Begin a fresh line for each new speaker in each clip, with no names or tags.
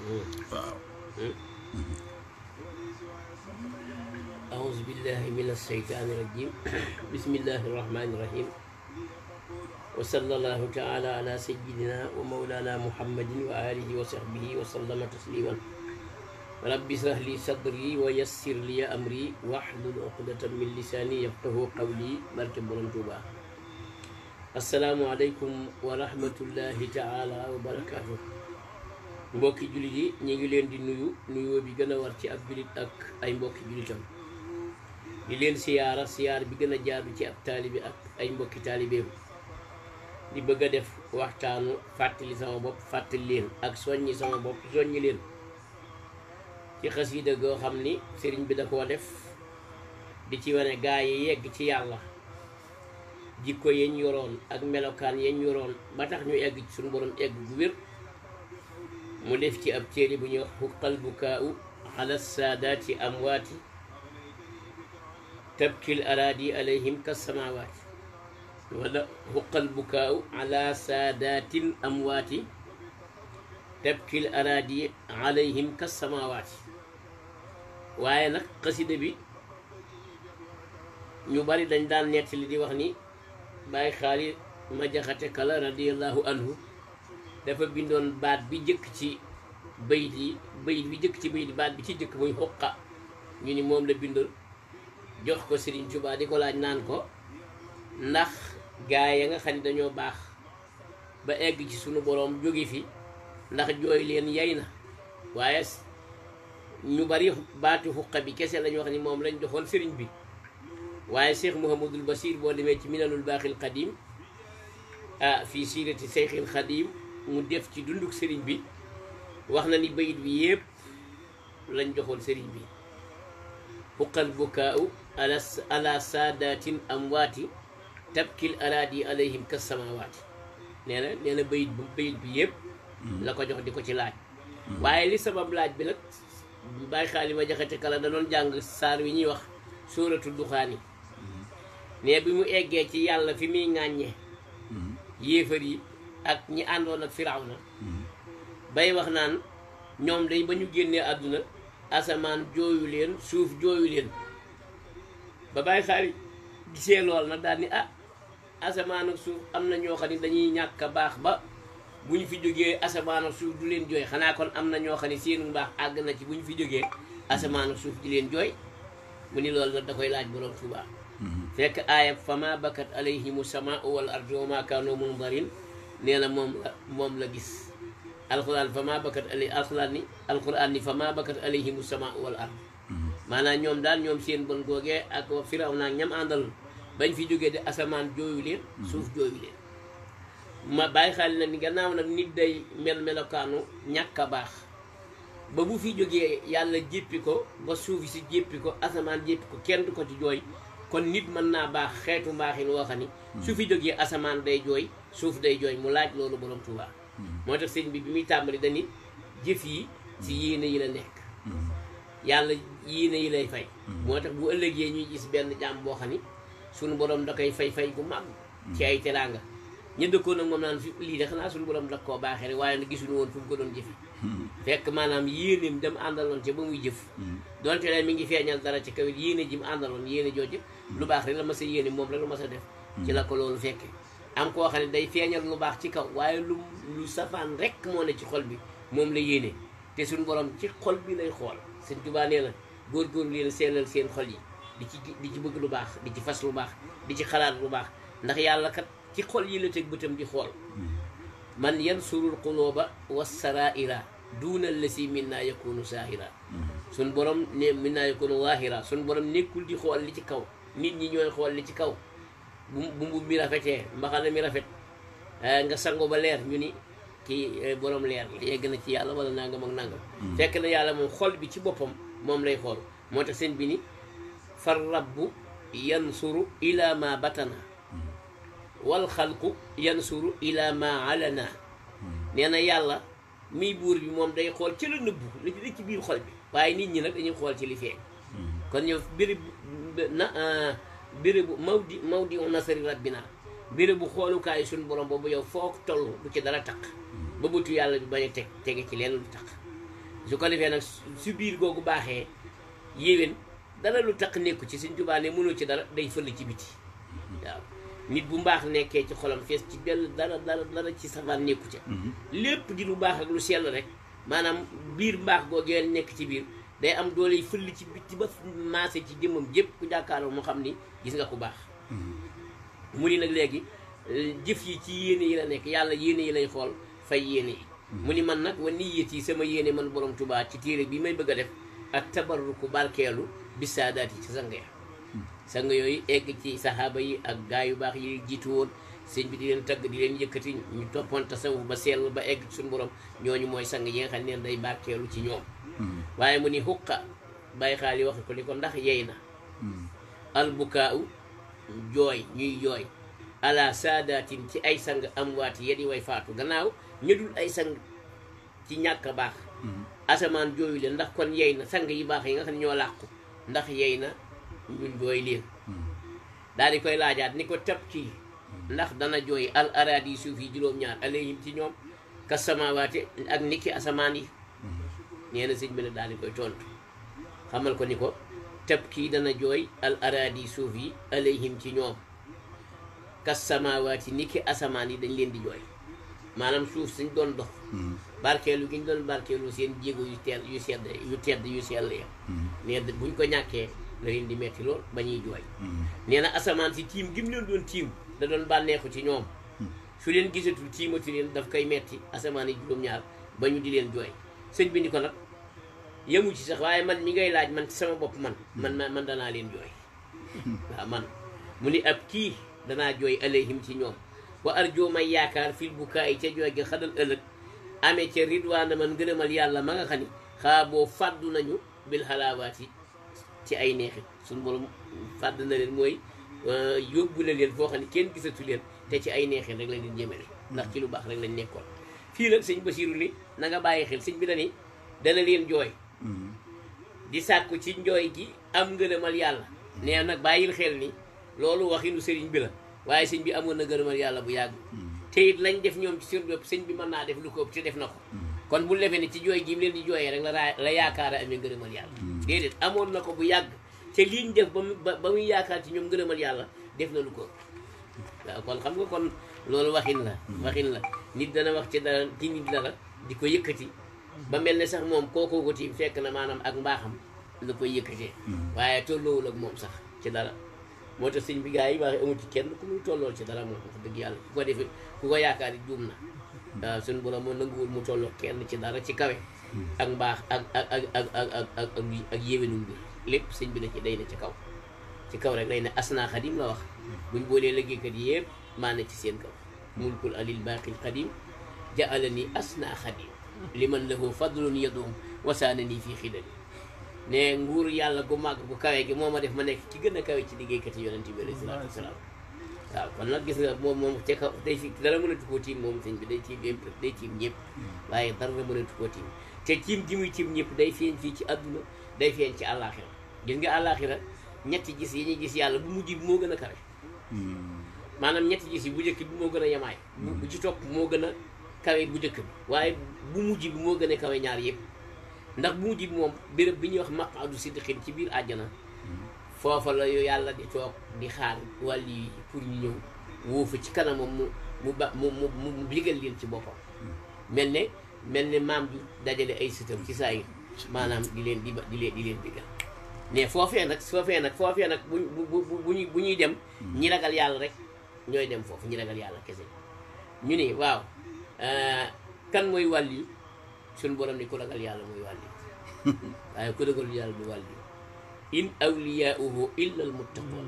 waaw.
أعوذ بالله من الشيطان الرجيم بسم الله الرحمن الرحيم وصلى الله تعالى على سيدنا ومولانا محمد وآله وصحبه وسلم تسليما رب اشرح لي صدري ويسر لي أمري واحلل عقدة من لساني يفقهوا قولي barke Borom Tuuba assalaamu aleykum wa rahmatullahi taala wa barakaatu. mbokki jullit yi ñu ngi leen di nuyu nuyoo bi gën a war ci ab jullit ak ay mbokki jullitam di leen siyaara siyaar bi gën a jaadu ci ab taalibi ak ay mbokki taalibeem di bëgg a def waxtaanu fàttali sama bopp fàttali leen ak soññi sama bopp soññi leen ci xasiida goo xam ni sëriñ bi da koo def di ci wane gaa yi yegg ci yàlla jikko yeñ yoroon ak melokaan yeñ yoroon ba tax ñu egg ci suñu borom egg gu wér mu def ci ab téere bu ñuy wax xuqal bukaau ala saadaati amwaati tabkil araadi alayhim kasamawaati wala xuqal bukaau ala saadaatil amwaati tabkil araadi alayhim kasamawaati. waaye nag xasida bi ñu bari dañ daan nettali di wax ni Baay Xaali ma jaxate kala radiyallahu anhu dafa bindoon baat bi jëkk ci bayit yi baat bi ci jëkk muy xuqa ñu ni moom la bindoon jox ko Sëriñ Tuubaa di ko laaj naan ko ndax gaa ya nga xam ne dañoo baax ba egg ci sunu boroom jóge fi ndax jooy leen yay na. waaye ñu bari baatu xuqa bi kese lañu wax ni moom lañ joxoon sëriñ bi. waaye Cheikh Mouhamadul Bachir boo demee ci minanul baaxil qadim fii siirati Cheikhil Xadim mu def ci dunduk sëriñ bi wax na ni bayit bi yépp lañ joxoon sëriñ bi. xuqal bukaau ala saadatin amwaati tabkil araadi alayhim kasamawaati. nee na bayit bi yépp la ko jox di ko ci laaj. waaye li sabab laaj bi nag Baay Xaali ma jaxate kala da doon jàng saar wi ñuy wax sóoratu duxaan yi ne bi mu eggee ci yàlla fi muy ŋàññe yéefar yi ak ñi àndoon ak Firawna bay wax naan ñoom day ba ñu génnee àdduna asamaan jooyu leen suuf jooyu leen. ba Baay Xaali gisee lool nag daal ni asamaan ak suuf am na ñoo xam ne dañuy ñàkk a baax ba bu ñu fi jógee asamaan ak suuf du leen jooy xanaa kon am na ñoo xam ne seenu mbaax àgg na ci bu ñu fi jógee asamaan ak suuf di leen jooy. mu ni loolu nag da koy laaj Borom Tuubaa fekk aaya fama bakat alayhimu samaau wal ardu wa ma kaanu mundarin nee na moom la gis. alquran fama bakat alquran ni fama bakat alayhimu samaau wal ardu maanaam ñoom daal ñoom seen bon googee ak Firawna ak ñam àndaloon bañ fi jógee de asamaan jooyu leen suuf jooyu leen. ma Bàyyi Xaali nag ni gannaaw nag nit day melokaanu ñàkk a baax ba bu fi jógee yàlla jéppi ko ba suuf si jéppi ko asamaan jéppi ko kenn du ko ci jooy kon nit mën naa baax xeetu mbaaxin woo xam ni su fi jógee asamaan day jooy suuf day jooy mu laaj loolu Borom Tuubaa. moo tax sëñ bi muy tàmbali dañi jëf yi ci yéene yi la nekk yàlla yéene yi lay fay. moo tax bu ëllëgee ñuy gis benn jàmm boo xam ni sunu borom da koy fay gu mag ci ay teraanga ñu dëkkoon nag moom naan fi lii de xanaa suñu borom da koo baaxee rek waaye nag gisuñu woon fu mu ko doon jëfe fekk maanaam yéeneem dem àndaloon ca ba muy jëf donte ne mi ngi feeñal dara ci kawit yéene ji mu àndaloon yéene jooju lu baax rek la ma sa yéene moom rek la ma sa def ci la ko loolu fekke am koo xam ne day feeñal lu baax ci kaw waaye lu safaan rek moo ne ci xol bi moom la yéene te suñu borom ci xol bi lay xool. Sëñ Tuubaa nee na góorgóorlu leen seelal seen xol yi di ci bëgg lu baax di ci fas lu baax di ci xalaat lu baax ndax yàlla kat ci xol yi la teg bëtam di xool. man yansurul quluba wassaraira duuna lasi minna yakunu saahira suñ borom ne minna yakunu waahira suñ borom nekkul di xool li ci kaw nit ñi ñooy xool li ci kaw bu mbubb mi rafetee mbaxana mi rafet nga sango ba leer ñu ni kii borom leer yegg na ci yàlla wala nangam ak nangam fekk na yàlla moom xol bi ci boppam moom lay xool. moo tax seen bi ni far rabbu yansuru ila ma batana wal xalqu yansuru ila ma alana. nee na yàlla miy buur bi moom day xool ci la nëbbu li ci biir xol bi waaye nit ñi nag dañuy xool ci li feeñ. kon ñëw bérébu mawdi nasari rabbina bérébu xoolukaayu suñu borom boobu yow foo toll bu ci dara taq ba bëtu yàlla bi bañ a tege ci leen lu taq su ko defee nag su biir googu baaxee yéwén dara lu tax nekku ci Sëñ Tuubaa ne mënul ci dara day fël ci biti waaw nit bu mbaax nekkee ci xolam fees ci dell dara ci safaan nekku ca lépp di lu baax ak lu sell rek maanaam biir mbaax googee nekk ci biir day am doole fël ci biti ba maase ci jëmmam jépp ku jàkkaarloo mu xam ni gis nga ku baax mu ni nag léegi jëf yi ci yéene yi la nekk yàlla yéene yi lay xool fay yéene yi mu ni man nag wa niyat yi sama yéene man borom Tuubaa ci téere bi may bëgg a def ak tabarruku barkeelu bi saadaat yi ci sang ya sang yooyu egg ci saxaaba yi ak gaa yu baax yi jiitu woon sëñ bi di leen tagg di leen yëkkati ñu toppoon tasawuf ba sell ba egg ci suñu borom ñooñu mooy sang yi nga xam ne day barkeelu ci ñoom waaye mu ni xuqa bàyyi xaal yi wax ko ni ko ndax yey na albukaaw jooy ñuy jooy ala saadatin ci ay sang amwaati yedi way faatu gannaaw ñëdul ay sang ci ñàkk a baax asamaan jooyu leen ndax kon yey na sang yi baax yi nga xam ne ñoo làqu ndax yey na ñun jooy leen daal di koy laajaat ni ko tab kii ndax dana jooy al araadi suuf yi juróom-ñaar alayhim ci ñoom ka samawaate ak niki asamaan yi nee na sëñ bi ne daal di koy tontu xamal ko ni ko tab kii dana jooy al araadi suuf yi alayhim ci ñoom ka samawaati niki asamaan yi dañ leen di jooy maanaam suuf suñ doon dox barkeelu gi ñu doon barkeelu seen jéego yu teel yu sedd yu sell ya nee na buñ ko ñàkkee la leen di metti lool ba ñuy jooy nee na asamaan si tiim gi mu leen doon tiim da doon bànneexu ci ñoom su leen gisatul tiimatu leen daf koy metti asamaan yi juróom-ñaar ba ñu di leen jooy sëñ bi ni ko nag yemu ci sax waaye man mi ngay laaj man ci sama bopp man danaa leen jooy waaw man mu ni ab kii danaa jooy alayhim ci ñoom wa arjoo may yaakaar fil bukaay ca jooy ga xadal ëllëg amee ca ridwaana man ngërëmal yàlla ma nga xam ni xaa boo fàddu nañu bil xalaawaati ci ay neexit suñu borom fàdd na leen mooy yóbbu na leen foo xam ne kenn gisatu leen te ci ay neexit rek lañ leen jëmale ndax ci lu baax rek lañ nekkoon fii nag sëñ Basiiru ni na nga bàyyi xel sëñ bi na ni dana leen jooy di sàkku ci njooy gi am ngërëmal yàlla nee nag bàyyil xel ni loolu waxinu sëriñ bi la waaye sëñ bi amoon na ngërëmal yàlla bu yàgg te it lañ def ñoom ci seen bopp sëñ bi mën naa def lu ko ëpp te def na ko kon bu defee ni ci jooy gi mu leen di jooyee rek la yaakaar a amee ngërëmal yàlla déedéet amoon na ko bu yàgg te liñ def ba muy yaakaar ci ñoom ngërëmal yàlla def na lu ko ëpp waaw kon xam nga kon loolu waxin la nit dana wax ci dara ci nit dara di ko yëkkati ba mel ne sax moom kookoo ko tiim fekk na maanaam ak mbaaxam la koy yëkkatee waaye tolloowul ak moom sax ci dara moo tax sëñ bi gars yi waxee amul ci kenn ku muy tollool ci dara moom wax dëgg yàlla ku ko defee ku ko yaakaar yi juum na waaw suñu borom moo nanguwul mu tolloo kenn ci dara ci kawe ak mbaax ak yéwénul bi lépp sëñ bi na ci day na ci kaw rek day ne asna xadim la wax buñ boolee liggéeykat yi yëpp maa na ci seen kaw mulkul alil baaqil xadim ja'alani asna xadim liman lahu fadlun yadum wasaanani fii xidali ne nguur yàlla gu màgg gu kawe gi moo ma def ma nekk ci gën a kawe ci liggéeykat yi yonent bi alayhi salaatu wasalaam waaw kon nag gis nga moom ca kaw day fi dara mënatu koo tiim moom sëñ bi day tiim ñëpp waaye dara mënatu koo tiim te tiim gi muy tiim ñëpp day feeñ fii ci àdduna day feeñ ci àllaaxira gis nga àllaaxira ñetti gis yi ñuy gis yàlla bu mujj bi moo gën a kawe maanaam ñetti gis yi bu njëkk bi moo gën a yemaay bu ci topp moo gën a kawe bu njëkk bi waaye bu mujj bi moo gën a kawe ñaar yëpp ndax bu mujj bi moom béréb bi ñuy wax maqaadu siddiqin ci biir àjjana foofa la yàlla di toog di xaar wàll yi pour ñu ñëw wóofa ci kanamam mu ligal leen ci boppam mel ne maam bi dajale ay sëtam ci saa yi maanaam di leen digal mais foofee nag bu ñuy dem ñi ragal yàlla rek ñooy dem foofu ñi ragal yàlla kese ñu ne waaw kan mooy wàll yi suñu borom ni ku ragal yàlla mooy wàll yi waaye ku ragal yàlla du wàll yi in awliyaa'uhu illa al muttaqun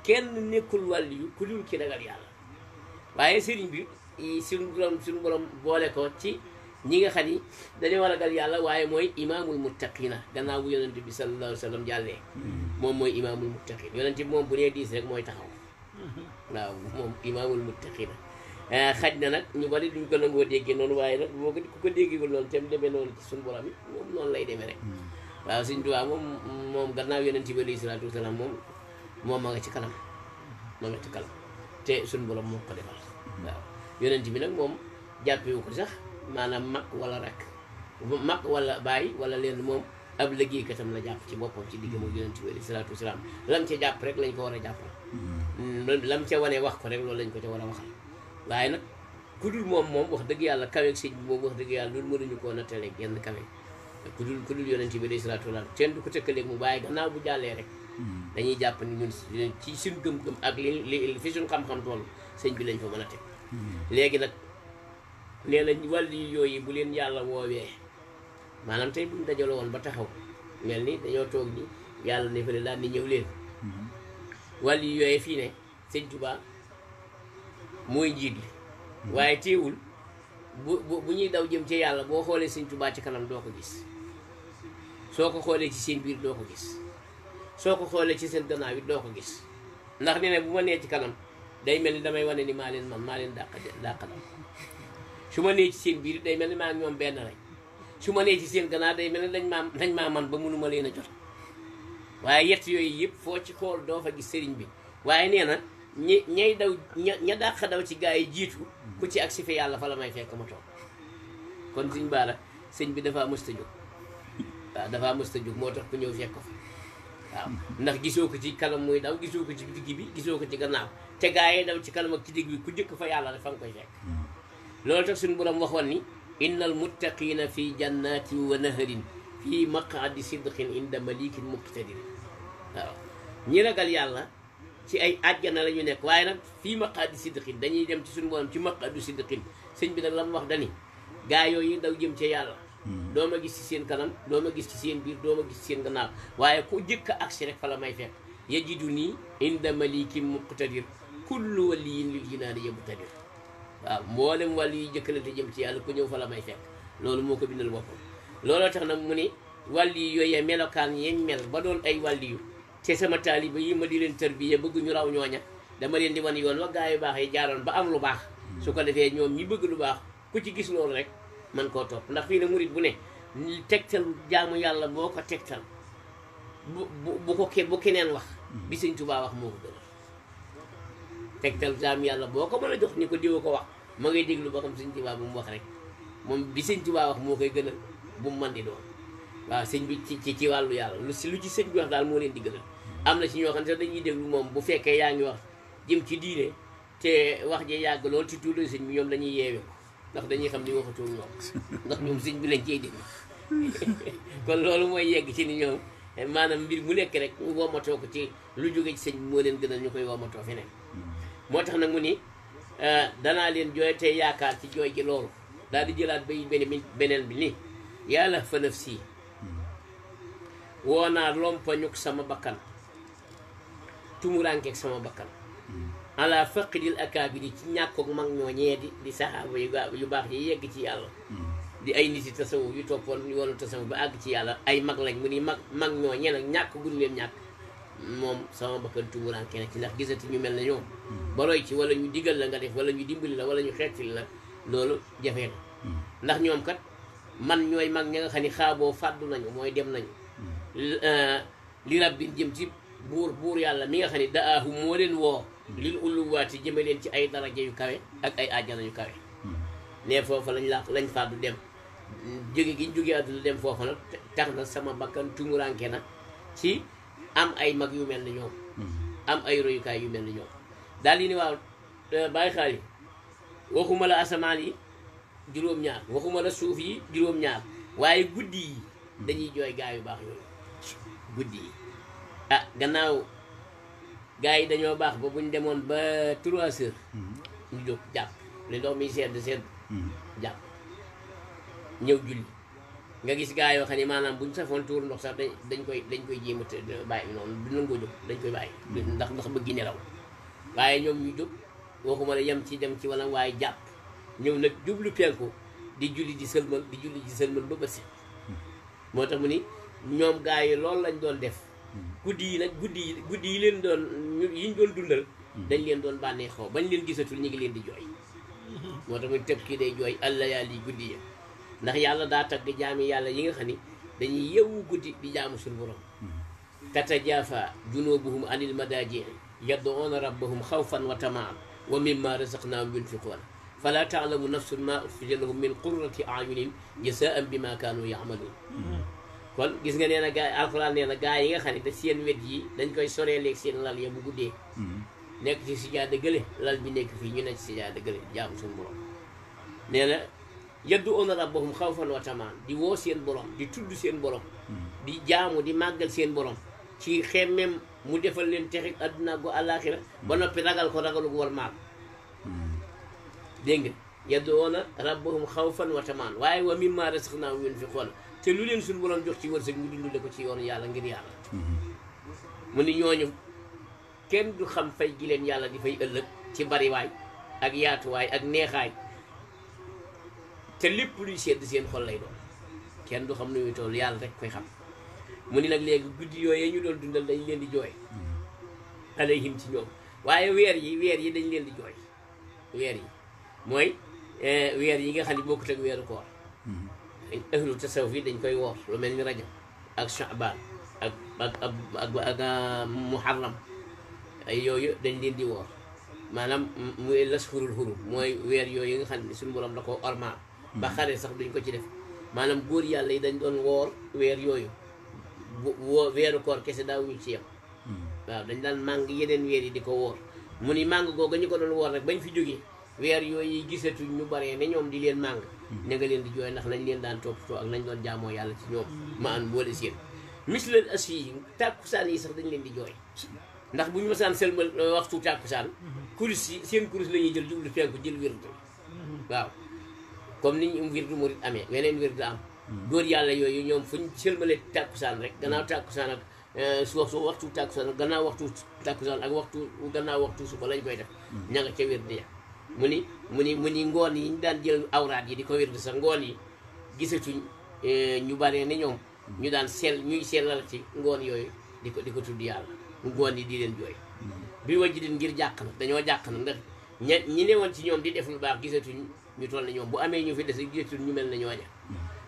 kenn nekkul wàll yu ku dul ki ragal yàlla waaye sëriñ bi suñu borom boole ko ci ñi nga xam ni dañoo ragal yàlla waaye mooy imaamul muttaqina gannaaw bu yonent bi sallallahu alayhi wa sallam jàllee moom mooy imaamul muttaqin yonent bi moom bu nee diis rek mooy taxaw waaw moom imaamul muttaqina xaj na nag ñu bari duñ ko nangoo déggee noonu waaye nag boo ku ko déggee noonu te mu demee noonu ci suñu borom yi moom noonu lay demee rek waaw Sëñ Tuubaa moom gannaaw yonent bi alayhi salaatu wasalaam moom ma nga ci kanam te suñu borom moo ko defal waaw yonent bi nag moom jàppewu ko sax maanaam mag wala rek mag wala bàyyi wala leen moom ab liggéeykatam la jàpp ci boppam ci digg mu yonent bi alayhi salaatu wasalaam lam ca jàpp rek lañ ko war a jàppal lam ca wane wax ko rek loolu lañ ko ca war a waxal waaye nag ku dul moom wax dëgg yàlla kaweeg sëñ bi moom wax dëgg yàlla loolu mënuñu koo nattaleeg genn kawe ku dul yonent bi alayhi salaatu wasalaam kenn du ko tëkkaleeg mu bàyyi gannaaw bu jàllee rek dañuy jàpp ni ñun ci suñ gëm-gëm ak li fi suñ xam-xam toll sëñ bi lañ fa mën a teg léegi nag nee na wàllu yooyu bu leen yàlla woowee maanaam tey buñ dajaloo woon ba taxaw mel ni dañoo toog ni yàlla ne fa ne daal ni ñëw leen wàllu yooyu fii ne sëñ Tuubaa mooy njiit li waaye teewul bu ñuy daw jëm ci yàlla boo xoolee sëñ Tuubaa ci kanam doo ko gis soo ko xoolee ci seen biir doo ko gis soo ko xoolee ci seen gannaaw it doo ko gis ndax nee na bu ma nee ci kanam day mel ni damay wane ni maa leen dàq dam su ma nee ci seen biir day mel ni maa ak ñoom benn lañ su ma nee ci seen gannaaw day mel ni dañ maa man ba mënuma leen a jot waaye yett yooyu yëpp foo ci xool doo fa gis sëriñ bi waaye nee na ñay daw ña dàq daw ci gaa yi jiitu ku ci ak si fi yàlla fa la may fekk ma toog kon sëñ Bara sëñ bi dafa mësta jóg waaw dafa mësta jóg moo tax ku ñëw fekk ko fa waaw ndax gisoo ko ci kanam muy daw gisoo ko ci digg bi gisoo ko ci gannaaw te gaa yi daw ci kanam ak ci digg bi ku jëkk fa yàlla dafa nga koy fekk loolu tax suñu borom waxoon ni innal muttaqina fi jannatin wa naharin fii maqaadi sidqin inda malikin muqtadir waaw ñi ragal yàlla ci ay àjjana la ñu nekk waaye nag fii maqaadi sidqin dañuy dem ci suñu borom ci maqaadu sidqin sëñ bi nag la mu wax dani gaa yooyu daw jëm ci yàlla doo ma gis ci seen kanam doo ma gis ci seen biir doo ma gis ci seen gannaaw waaye ku jëkk a agsi rek fa la may fekk yajidu nii inda malikin muqtadir kullu waliyin lil jinaani yabtadir waaw mboolem wàllu yi jëkkalante jëm ci yàlla ku ñëw fa la may fekk loolu moo ko bindal boppam looloo tax nag mu ni wàllu yi yooyee melokaan yeñ mel ba doon ay wàllu yu te sama taaliba yi ma di leen tërbiye bëgg ñu raw ñooña dama leen di wan yoon wa gaa yu baax yi jaaroon ba am lu baax su ko defee ñoom ñi bëgg lu baax ku ci gis loolu rek man koo topp ndax fii ne murit bu ne tegtal jaamu yàlla boo ko tegtal bu keneen wax bi sëñ Tuubaa wax moo ko gën tegtal jaamu yàlla boo ko mën a jox ni ko diwa ko wax ma ngay déglu ba xam sëñ Tuubaa bu mu wax rek moom bi sëñ Tuubaa wax moo koy gënal bu mu mën di doon waaw sëñ bi ci wàllu yàlla lu ci sëñ bi wax daal moo leen di gënal am na ci ñoo xam ne dañuy déglu moom bu fekkee yaa ngi wax jëm ci diine te wax ji yàgg lool ci tuuti sëñ bi ñoom dañuy yeewe ko ndax dañuy xam ni waxatoo ñoom ndax ñoom sëñ bi lañ cey déglu kon loolu mooy yegg ci ni ñoom maanaam mbir mu nekk rek ñu womatoo ko ci lu jóge ci sëñ bi moo leen gënal ñu koy womatoo feneen moo tax nag mu ni danaa leen jooy te yaakaar ci jooy gi loolu daal di jëlaat bay beneen bi ni yàlla fa naf sii woo naa lompañuk sama bakkan tumurankeeg sama bakkan ala faqidil akaabiri ci ñàkkoog mag ñooñee di saxaaba yu baax yi yegg ci yàlla di ay nit yi tasawuf yu toppoon yoonu tasawuf ba àgg ci yàlla ay mag lañ mu ni mag ñooñee nag ñàkk guñ leen ñàkk moom sama bakkan tumuranke na ci ndax gisati ñu mel na ñoom ba roy ci wala ñu digal la nga def wala ñu dimbali la wala ñu xeetili la loolu jafe na ndax ñoom kat man ñooy mag ña nga xam ni xaaboo fàddu nañu mooy dem nañu li rabbin jëm ci buur yàlla mi nga xam ne daahu moo leen woo lil uluwaati jëme leen ci ay daraja yu kawe ak ay àjjana yu kawe ne foofa lañ fàddu dem jóge gi ñu jóge àdduna dem foofa nag tax na sama bakkan tumuranke na ci am ay mag yu mel ni ñoom am ay royukaay yu mel ni ñoom daal di ni waaw bàyyi xaal yi waxuma la asamaan yi juróom-ñaar waxuma la suuf yi juróom-ñaar waaye guddi yi dañuy jooy gaa yu baax yooyu guddi yi ah gannaaw gaa yi dañoo baax ba buñ demoon ba 3 heures ñu jóg jàpp li ndox mi sedd jàpp ñëw julli nga gis gaa yoo xam ne maanaam buñ safoon tuur ndox sax dañ koy jéem a bàyyi noonu du nangoo jóg dañ koy bàyyi ndax bëgg nelaw waaye ñoom ñu jóg waxuma la yem ci dem ci wala waaye jàpp ñëw nag jublu penku di julli di sëlmal ba bët set moo tax mu ni ñoom gaa yi loolu lañ doon def guddi yi nag guddi yi leen doon yiñ doon dundal dañ leen doon bànneexoo bañ leen gisatul ñu ngi leen di jooy moo tax mu tëb kii day jooy alla yàlla yi guddi ya ndax yàlla daa tagg jaami yàlla yi nga xam ni dañuy yeewu guddi di jaamu suñu borom tatajaafa junubuhum anil madaaji yad'uuna rabbahum xawfan wa tamaan wa mimma razaqnaahum yunfiquun fala taalamu nafsun ma uxfija lahum min qurrati ayunin jasaan bima kaanu yamaluun kon gis nga nee na gaa alxuraan nee na gaa yi nga xam ne da seen wet yi dañ koy soree léegi seen lal ya bu guddee nekk ci sijaada gële lal bi nekk fii ñu nekk ci sijaada gële jaamu suñu borom nee na yad'uuna rabbahum xawfan wa tamaan di woo seen borom di tudd seen borom di jaamu di màggal seen borom ci xemmem mu defal leen texit adduna gu àllaaxira ba noppi ragal ko ragalu gu war maal dégg nga yad'uuna rabbahum xawfan wa tamaan waaye wa mimmaa razaqnaahum yunfiquun te lu leen suñu borom jox ci wërsëg ñu dundale ko ci yoonu yàlla ngir yàlla mu ni ñooñu kenn du xam fay gi leen yàlla di fay ëllëg ci bariwaay ak yaatuwaay ak neexaay te lépp luy sedd seen xol lay doon kenn du xam nu muy toll yàlla rek koy xam mu ni nag léegi guddi yooyee ñu doon dundal dañ leen di jooy alayhim ci ñoom waaye weer yi dañ leen di jooy weer yi mooy weer yi nga xam ne bokkut ak weeru koor ahlu tasawuf yi dañ koy woor lu mel ni rajab ak sha'ban ak muharram ay yooyu dañ leen di woor maanaam muy lasfurul hurum mooy weer yooyu nga xam ne suñu borom da ko ormaal ba xare sax duñ ko ci def maanaam góor yàlla yi dañ doon woor weer yooyu weeru koor kese daawuñu ci yem waaw dañ daan màng yeneen weer yi di ko woor mu ni màng googa ñu ko doon woor rek bañ fi jógee weer yooyu gisatuñ ñu baree ne ñoom di leen màng ña nga leen di jooy ndax nañ leen daan toppatoo ak nañ doon jaamoo yàlla ci ñoom ma an boole seen mislal assi yi tàkkusaan yi sax dañ leen di jooy ndax bu ñu masaan selmal waxtu tàkkusaan kurus yi seen kurus la ñuy jël jublu penku jël wird waaw comme ni ñu wird murit amee weneen wird am góor yàlla yooyu ñoom fuñ selmale tàkkusaan rek gannaaw tàkkusaan ak waxtu tàkkusaan ak gannaaw waxtu tàkkusaan ak gannaaw waxtu suba lañ koy def ña nga ca wird ya mu ni ngoon yi ñu daan jël awraat yi di ko wird sax ngoon yi gisatuñ ñu bare ne ñoom ñu daan ñuy sellal ci ngoon yooyu di ko tudd yàlla ngoon yi di leen jooy bi wajji din ngir jàq na dañoo jàq na ndax ñi ne woon ci ñoom di def lu baax gisatuñ ñu toll ne ñoom bu amee ñu fi des gisatuñ ñu mel ne ñooña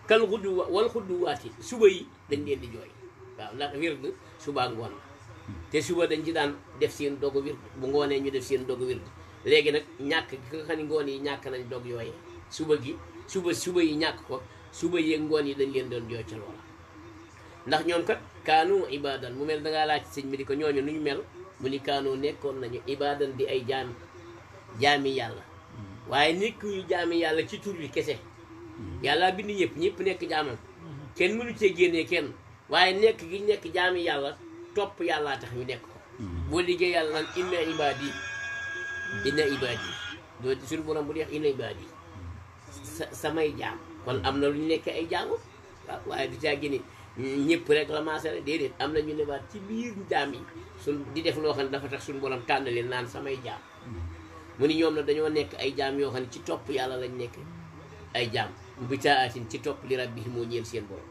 kal xuddu wal xuddu waati suba yi dañ leen di jooy waaw ndax wird suba ngoon la te suba dañ ci daan def seen dogu wird bu ngoonee ñu def seen dogu wird léegi nag ñàkk gi nga xam ne ngoon yi ñàkk nañ dog yooyee suba yi ñàkk ko suba yeeg ngoon yi dañ leen doon jooy ca loola ndax ñoom kat kaanu ibadan mu mel dangaa laaj sëñ bi di ko ñooñu nu ñu mel mu ni kaanu nekkoon nañu ibadan di ay jaami yàlla waaye nekkuñu jaami yàlla ci tur bi kese yàlla bind ñëpp nekk jaamam kenn mënu cee génnee kenn waaye nekk gi nekk jaami yàlla topp yàllaa tax ñu nekk ko boo liggéey yàlla naan inna ibadi doo suñu borom bu di wax inna ibadi samay jaam kon am na lu ñu nekk ay jaamu waaw waaye du caa génne ñëpp rek la maasale déedéet am na ñu ne baat ci biir jaam yi suñ di def loo xam ne dafa tax suñu borom tànn leen naan samay jaam mu ni ñoom na dañoo nekk ay jaam yoo xam ne ci topp yàlla lañ nekk ay jaam bi taatin ci topp li rabbi moo ñeel seen borom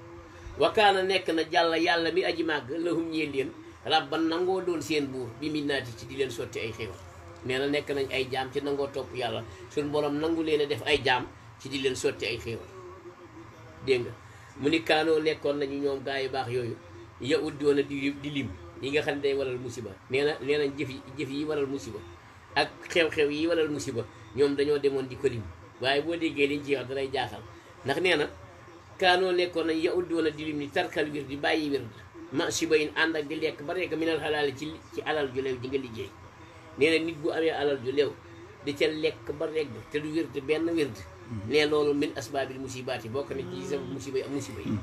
wakaana nekk na jàlla yàlla mi aji màgg lahum ñeel leen rabban nangoo doon seen buur bi mi naati ci di leen sotti ay xéwal nee na nekk nañ ay jaam ci nangoo topp yàlla suñu borom nangu leen a def ay jaam ci di leen sotti ay xéwal dégg nga mu ni kaanoo nekkoon nañu ñoom gaa yu baax yooyu ya uddoona di lim yi nga xam ne day waral musiba nee nañ jëf yi waral musiba ak xew-xew yi waral musiba ñoom dañoo demoon di ko lim waaye boo déggee liñ ci wax dalay jaaxal ndax nee na kaanoo nekkoon nañ ya uddoona di lim ni tarkal wir di bàyyi wird ma siba yin ànd ak di lekk ba rekk minal xalaali ci alal ju leew ji nga liggéey nee na nit bu amee alal ju leew di ca lekk ba regg te du wird benn wird ne loolu min asbaabil musibaati bokk na ci yi sabab musiba yi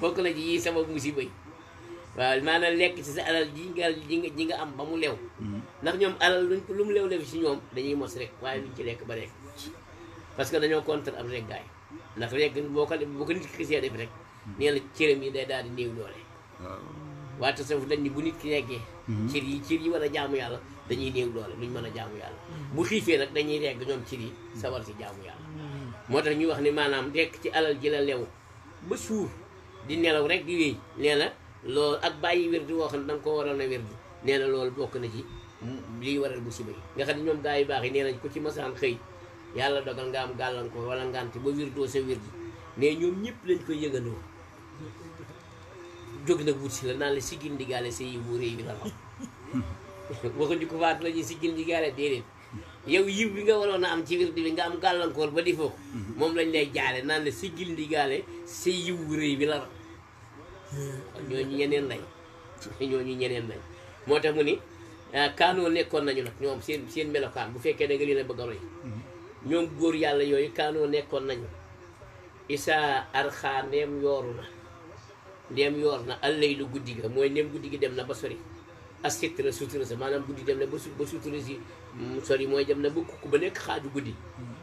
bokk na ci yi sabab musiba yi waaw maanaam lekk ci sa alal ji nga am ba mu lew ndax ñoom alal lu mu lew ci ñoom dañuy mos rek waaye luñ ci lekk ba rek parce que dañoo contre am reggaay ndax rek boo ko nit ki xisee def rek nee na cëram yi day daal di néew doole waa tasawuf dañ ni bu nit ki reggee cër yi war a jaamu yàlla dañuy néew doole luñ mën a jaamu yàlla bu xiifee nag dañuy regg ñoom cër yi sawar si jaamu yàlla moo tax ñu wax ne maanaam rekk ci alal ji la lew ba suur di nelaw rek di wéy nee na loolu ak bàyyi wér di woo xam ne da nga ko waroon a wér di nee na loolu bokk na ci liy waral musiba yi nga xam ne ñoom gaa yu baax yi nee nañ ko ci masaan xëy yàlla dogal nga am gàllankoor wala ngante ba wér doo sa wér di mais ñoom ñëpp lañ koy yëgandoo jóg nag wut si la naan la siggil ndigaale sa yi bu réy bi la raw waxuñu ko faatu la ñuy siggil ndigaale déedéet yow yiw bi nga waroon a am ci wirdi bi nga am gàllankoor ba defoo ko moom lañ lay jaale naan la si gil ndigaale si yiw rëy bi la ra ñooñu ñeneen lañ moo tax mu ni kaanoo nekkoon nañu nag ñoom seen melokaan bu fekkee da nga leen a bëgg a roy ñoom góor yàlla yooyu kaanoo nekkoon nañu isaa arxaa ndeem yoor na allay lu guddi ga mooy ndeem guddi gi dem na ba sori asitra sutura sa maanaam guddi dem na ba sutura si sori mooy dem na ba kukk ba nekk xaaju guddi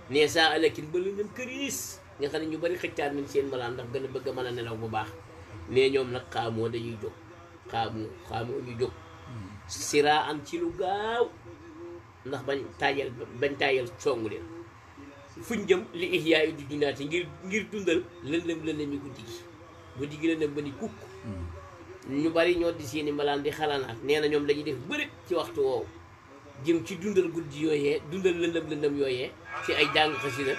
nee saa alakin ba lëndëm këriis nga xam ne ñu bari xëccaat nañ seen malaan ndax gën a bëgg a mën a nelaw bu baax nee ñoom nag xaamoo dañuy jóg xaamoo ñu jóg siraa am ci lu gaaw ndax bañ taayal songu leen fuñ jëm li ihyaa di dundaati ngir dundal lëndëm yi guddi gi lëndëm ba ni kukk ñu bari ñoo di seeni mbalaan di xalanaat nee na ñoom dañuy def bëri ci waxtu woowu jëm ci dundal guddi yooyee dundal lëndëm yooyee ci ay jàng xasida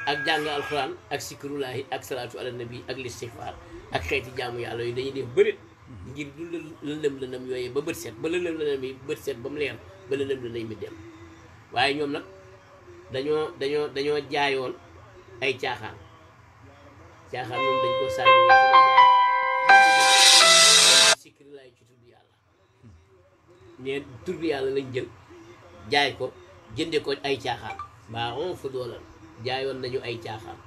ak jàng alxuraan ak sikrullaahi ak salaatu ala nabi ak listixfaar ak xeeti jaamu yàlla yi dañuy def bëri ngir dundal lëndëm yooyee ba bët set ba lëndëm yi bët set ba mu leer ba lëndëm mi dem waaye ñoom nag dañoo jaayoon ay caaxaan moom dañ ko sànni sikrullaahi ci tudd yàlla ne tudd yàlla lañ jël jaay ko jënde ko ay caaxaan baaxoon fa doolan jaayoon nañu ay caaxaan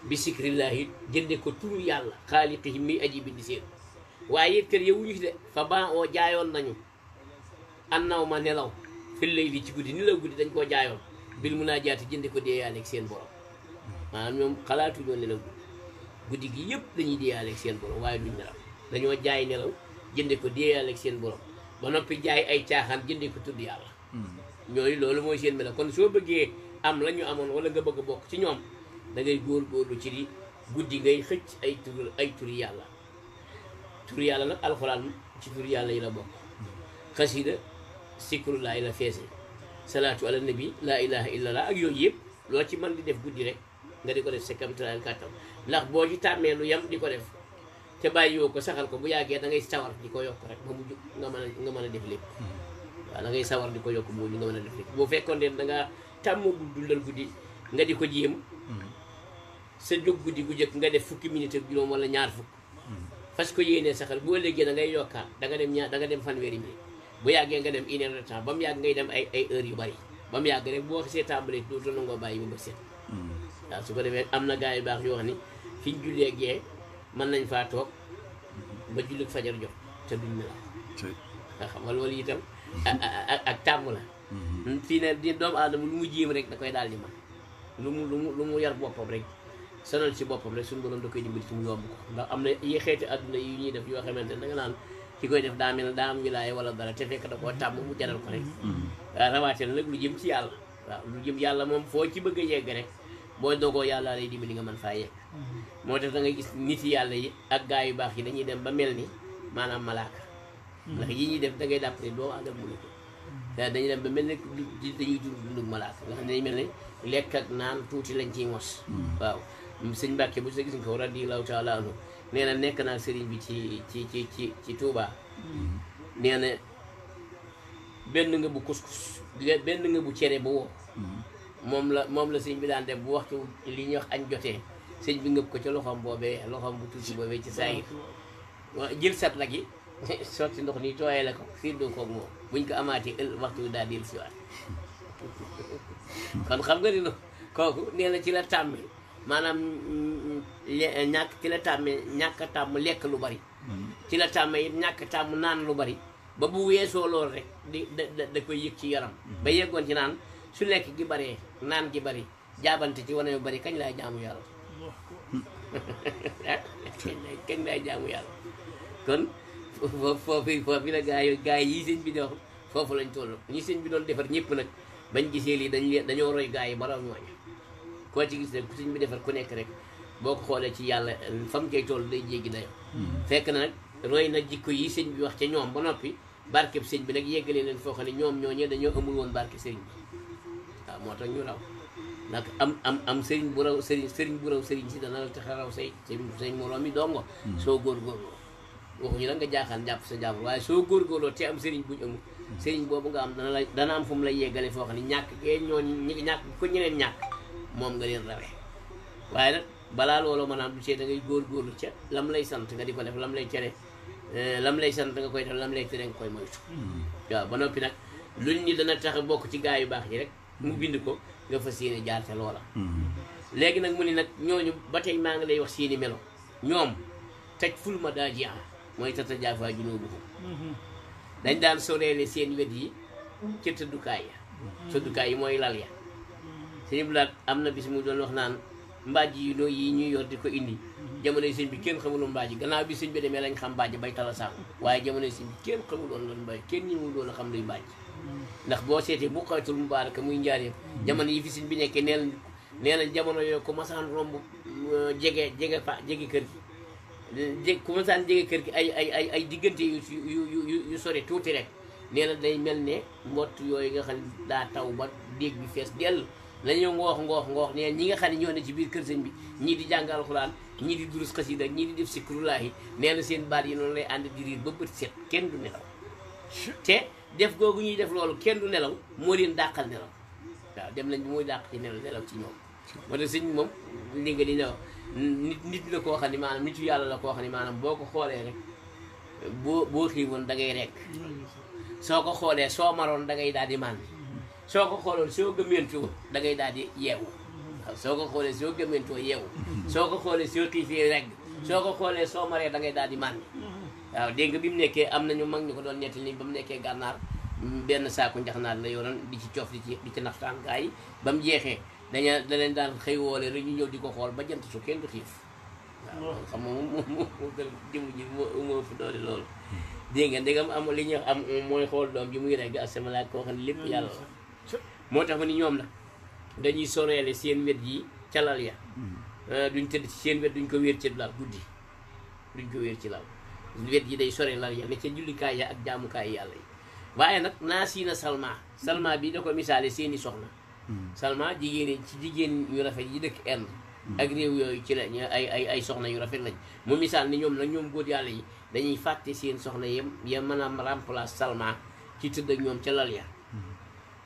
bi sikrillaahi jënde ko turu yàlla xaaliqihi mi aji bi di seen waaye it kër yowuñu fi de fa baa oo jaayoon nañu annaw ma nelaw fi layli ci guddi nelaw guddi dañ koo jaayoon bil munaajaati jënde ko deeyaaleeg seen borom maanaam ñoom xalaatuñoo nelaw guddi gi yëpp dañuy deeyaaleeg seen borom waaye duñ nelaw dañoo jaay nelaw jënde ko deeyaaleeg seen borom ba noppi jaay ay caaxaan jënde ko tudd yàlla ñooyu loolu mooy seen melo kon soo bëggee am la ñu amoon wala nga bëgg a bokk ci ñoom da ngay góorgóorlu ci di guddi ngay xëcc ay turi yàlla nag alxuraan ci turi yàlla yi la bokk xasida sikrullaahi la feese salaatu ala nabi laa ilaha illallah ak yooyu yëpp loo ci mën di def guddi rek nga di ko def sa kamtalaal kàttam ndax boo ci tàmmee lu yam di ko def te bàyyi yoo ko saxal ko bu yàggee da ngay sawar di ko yokk rek ba mu jóg nga mën a def lépp waaw da ngay sawar di ko yokk mu nga mën a def lépp boo fekkoon ne da nga tàmmagul dundal guddi nga di ko jéem sa jóg guddi gu jëkk nga def fukki minute ak juróom wala ñaar fukk parce que yéenee saxal boo léegi da ngay yokkaat da nga dem fanweeri minute bu yàggee nga dem 1 heure de temps ba mu yàgg ngay dem ay heures yu bari ba mu yàgg rek boo xasee tàmbalee dootu nangoo bàyyi ba bët set waaw su ko defee am na gars yu baax yoo xam ni fi ñu jullee gee mën nañ faa toog ba jullit fajar jot te duñ nelaw nga xam nga loolu itam ak tàmm la fii ne di doomu aadama lu mu jéem rek da koy daal di man lu mu yar boppam rek sonal ci boppam rek suñu borom da koy dimbali ci mu yomb ko ndax am na yi xeeti adduna yu ñuy def yoo xamante ne da nga naan ki koy def daa mel ne daa am wilaaya wala dara te fekk da koo tàmm mu jaral ko rek waaw rawaate na nag lu jëm ci yàlla waaw lu jëm yàlla moom foo ci bëgg a yegg rek boo dogoo yàlla lay dimbali nga mën faa yegg moo tax da ngay gis nit yàlla yi ak gaa yu baax yi dañuy dem ba mel ni maanaam malaaka ndax yi ñuy def da ngay dàpp ne doomu aadama mënu ko dañuy dem ba mel ne dañuy dundug malaaka nga xam ne dañuy mel ne lekk ak naan tuuti lañ ciy mos waaw sëñ Mbàkke bu sa gis nga ko radiyallaahu taala anhu nee na nekk naa sëriñ bi ci Touba nee na benn nga bu kuskus benn nga bu cere bu woo moom la sëñ bi daan def bu waxtu li ñuy wax añ jotee sëñ bi ngëb ko ca loxoom bu tuuti boobee ci saayir jël sat la gi sotti ndox nii tooyee la ko firdoo koog moom buñ ko amaatee waxtu daal di si waat kon xam nga ni no kooku nee na ci la tàmme maanaam ñàkk a tàmm lekk lu bari ci la tàmme it ñàkk tàmm naan lu bari ba bu weesoo loolu rek da koy yëg ci yaram ba yeggoon ci naan su lekk gi baree naan gi bari jaabante ci wane yu bari kañ laay jaamu yàlla kañ laay jaamu yàlla kon foofu la gaa yi sëñ bi di wax foofu lañ toll ñi sëñ bi doon defar ñëpp nag bañ gisee lii dañoo roy gaa yi baraw ñooñu koo ci gis rek ku sëñ bi defar ku nekk rek boo ko xoolee ci yàlla fam koy toll day jéggi dayo fekk na nag roy na jikko yi sëñ bi wax ca ñoom ba noppi barkeb sëñ bi nag yeggalee leen foo xam ne ñoom ñooñee dañoo amul woon barke sëriñ bi waaw moo tax ñu raw nag am sëriñ bu raw sëriñ bu raw sëriñ si dana la tax a raw say moroom mi dongo soo góorgóorloo waxuñu la nga jaaxaan jàpp sa jàmm waaye soo góorgóorloo te am sëriñ buñ amul sëriñ boobu nga am dana am fu mu lay yeggale foo xam ne ñàkk gee ñooñu ñàkk ko ñeneen ñàkk moom nga leen rawee waaye nag balaa loolu maanaam du see da ngay góorgóorlu ca lam lay sant nga di ko def lam lay tere lam lay sant nga koy def lam lay tere nga koy moytu waaw ba noppi nag luñ ni dana tax bokk ci gaa yu baax yi rek mu bind ko nga fas yéene jaar ca loola léegi nag mu ni nag ñooñu ba tey maa ngi lay wax seeni melo ñoom taj ful ma daa ji mooy tata jaafaa junuubuhum dañ daan soreele seen wet yi ca tëddukaay ya tëddukaay yi mooy lal ya sëñ bi laat am na bis mu doon wax naan mbaaj yi noo yi ñuy yor di ko indi jamonoy sëñ bi kenn xamuloon mbaaj gannaaw bi sëñ bi demee lañ xam mbaaj bay tala sax waaye jamonoy sëñ bi kenn xamuloon lan mbaaj kenn ñi mu doon a xam luy mbaaj ndax boo seetee bu xawtul mubaaraka muy njaareem jamono yi fi sëñ bi nekkee nee na jamono yooyu ku masaan romb jege kër gi ku masaan jege kër gi ay diggante yu sore tuuti rek nee na day mel ne mbott yooyu nga xam ne daa taw ba déeg bi fees dell lañu ngoox nee ñi nga xam ne ñoo ne ci biir kër sëñ bi ñii di jàng alxuraan ñii di durus xasida ñii di def sikrullaahi nee na seen baat yi noonu lay ànd di riir ba bët set kenn du nelaw te def googu ñuy def loolu kenn du nelaw moo leen dàqal nelaw waaw dem nañ bi mooy dàq ci nelaw ci ñoom moo tax sëñ moom li nga di nelaw nit la koo xam ne maanaam nitu yàlla la koo xam ne maanaam boo ko xoolee rek boo xiiwoon da ngay rekk soo ko xoolee soo maroon da ngay daal di màndi soo ko xooloon soo gëmmentoo da ngay daal di yeewu waaw soo ko xoolee soo gëmmentoo yeewu soo ko xoolee soo xiifee regg soo ko xoolee soo maree da ngay daal di màndi waaw dégg nga bi mu nekkee am nañu mag ñu ko doon nettali ba mu nekkee gànnaar benn saaku njaxnaar la yoroon di ci coof di ci naxtaan gaa yi ba mu jeexee da leen daan xëy woole rek ñu ñëw di ko xool ba jant su kenn du xiif waaw xam nga moo gën jëmm ji moo fu doole loolu dégg nga ndegam am li ñuy am mooy xool doom ji muy regg asamalaak koo xam ne lépp yàlla la moo tax ma ni ñoom la dañuy soreele seen wet yi calal ya duñ tëdd ci seen wet duñ ko wéer ci lal guddi duñ ko wéer ci lal wet yi day sore lal ya ne ca jullikaay ya ak jaamukaay yàlla yi waaye nag naa siina salma bi da ko misaale seeni soxna salma jigéen yu rafet yi dëkk Inde ak réew yooyu ci la ay soxna yu rafet lañ mu misaal ni ñoom nag ñoom góor yàlla yi dañuy fàtte seen soxna ya mën a remplace salma ci tëdd ak ñoom ca lal ya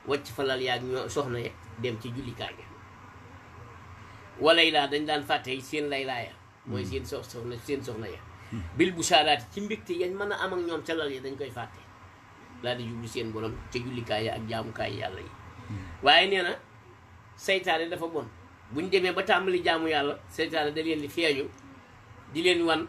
wàcc fa lal ya ak ñoo soxna ya dem ci jullikaay ya walaylaa dañ daan fàtte seen laylaa ya mooy seen soxna ya bil bu saadaati ci mbégte yañ mën a am ak ñoom ca lal ya dañ koy fàtte daal di jublu seen borom ca jullikaay ya ak jaamukaay yàlla yi waaye nee na seytaane dafa bon buñ demee ba tàmbali jaamu yàlla seytaane da leen di feeñu di leen wan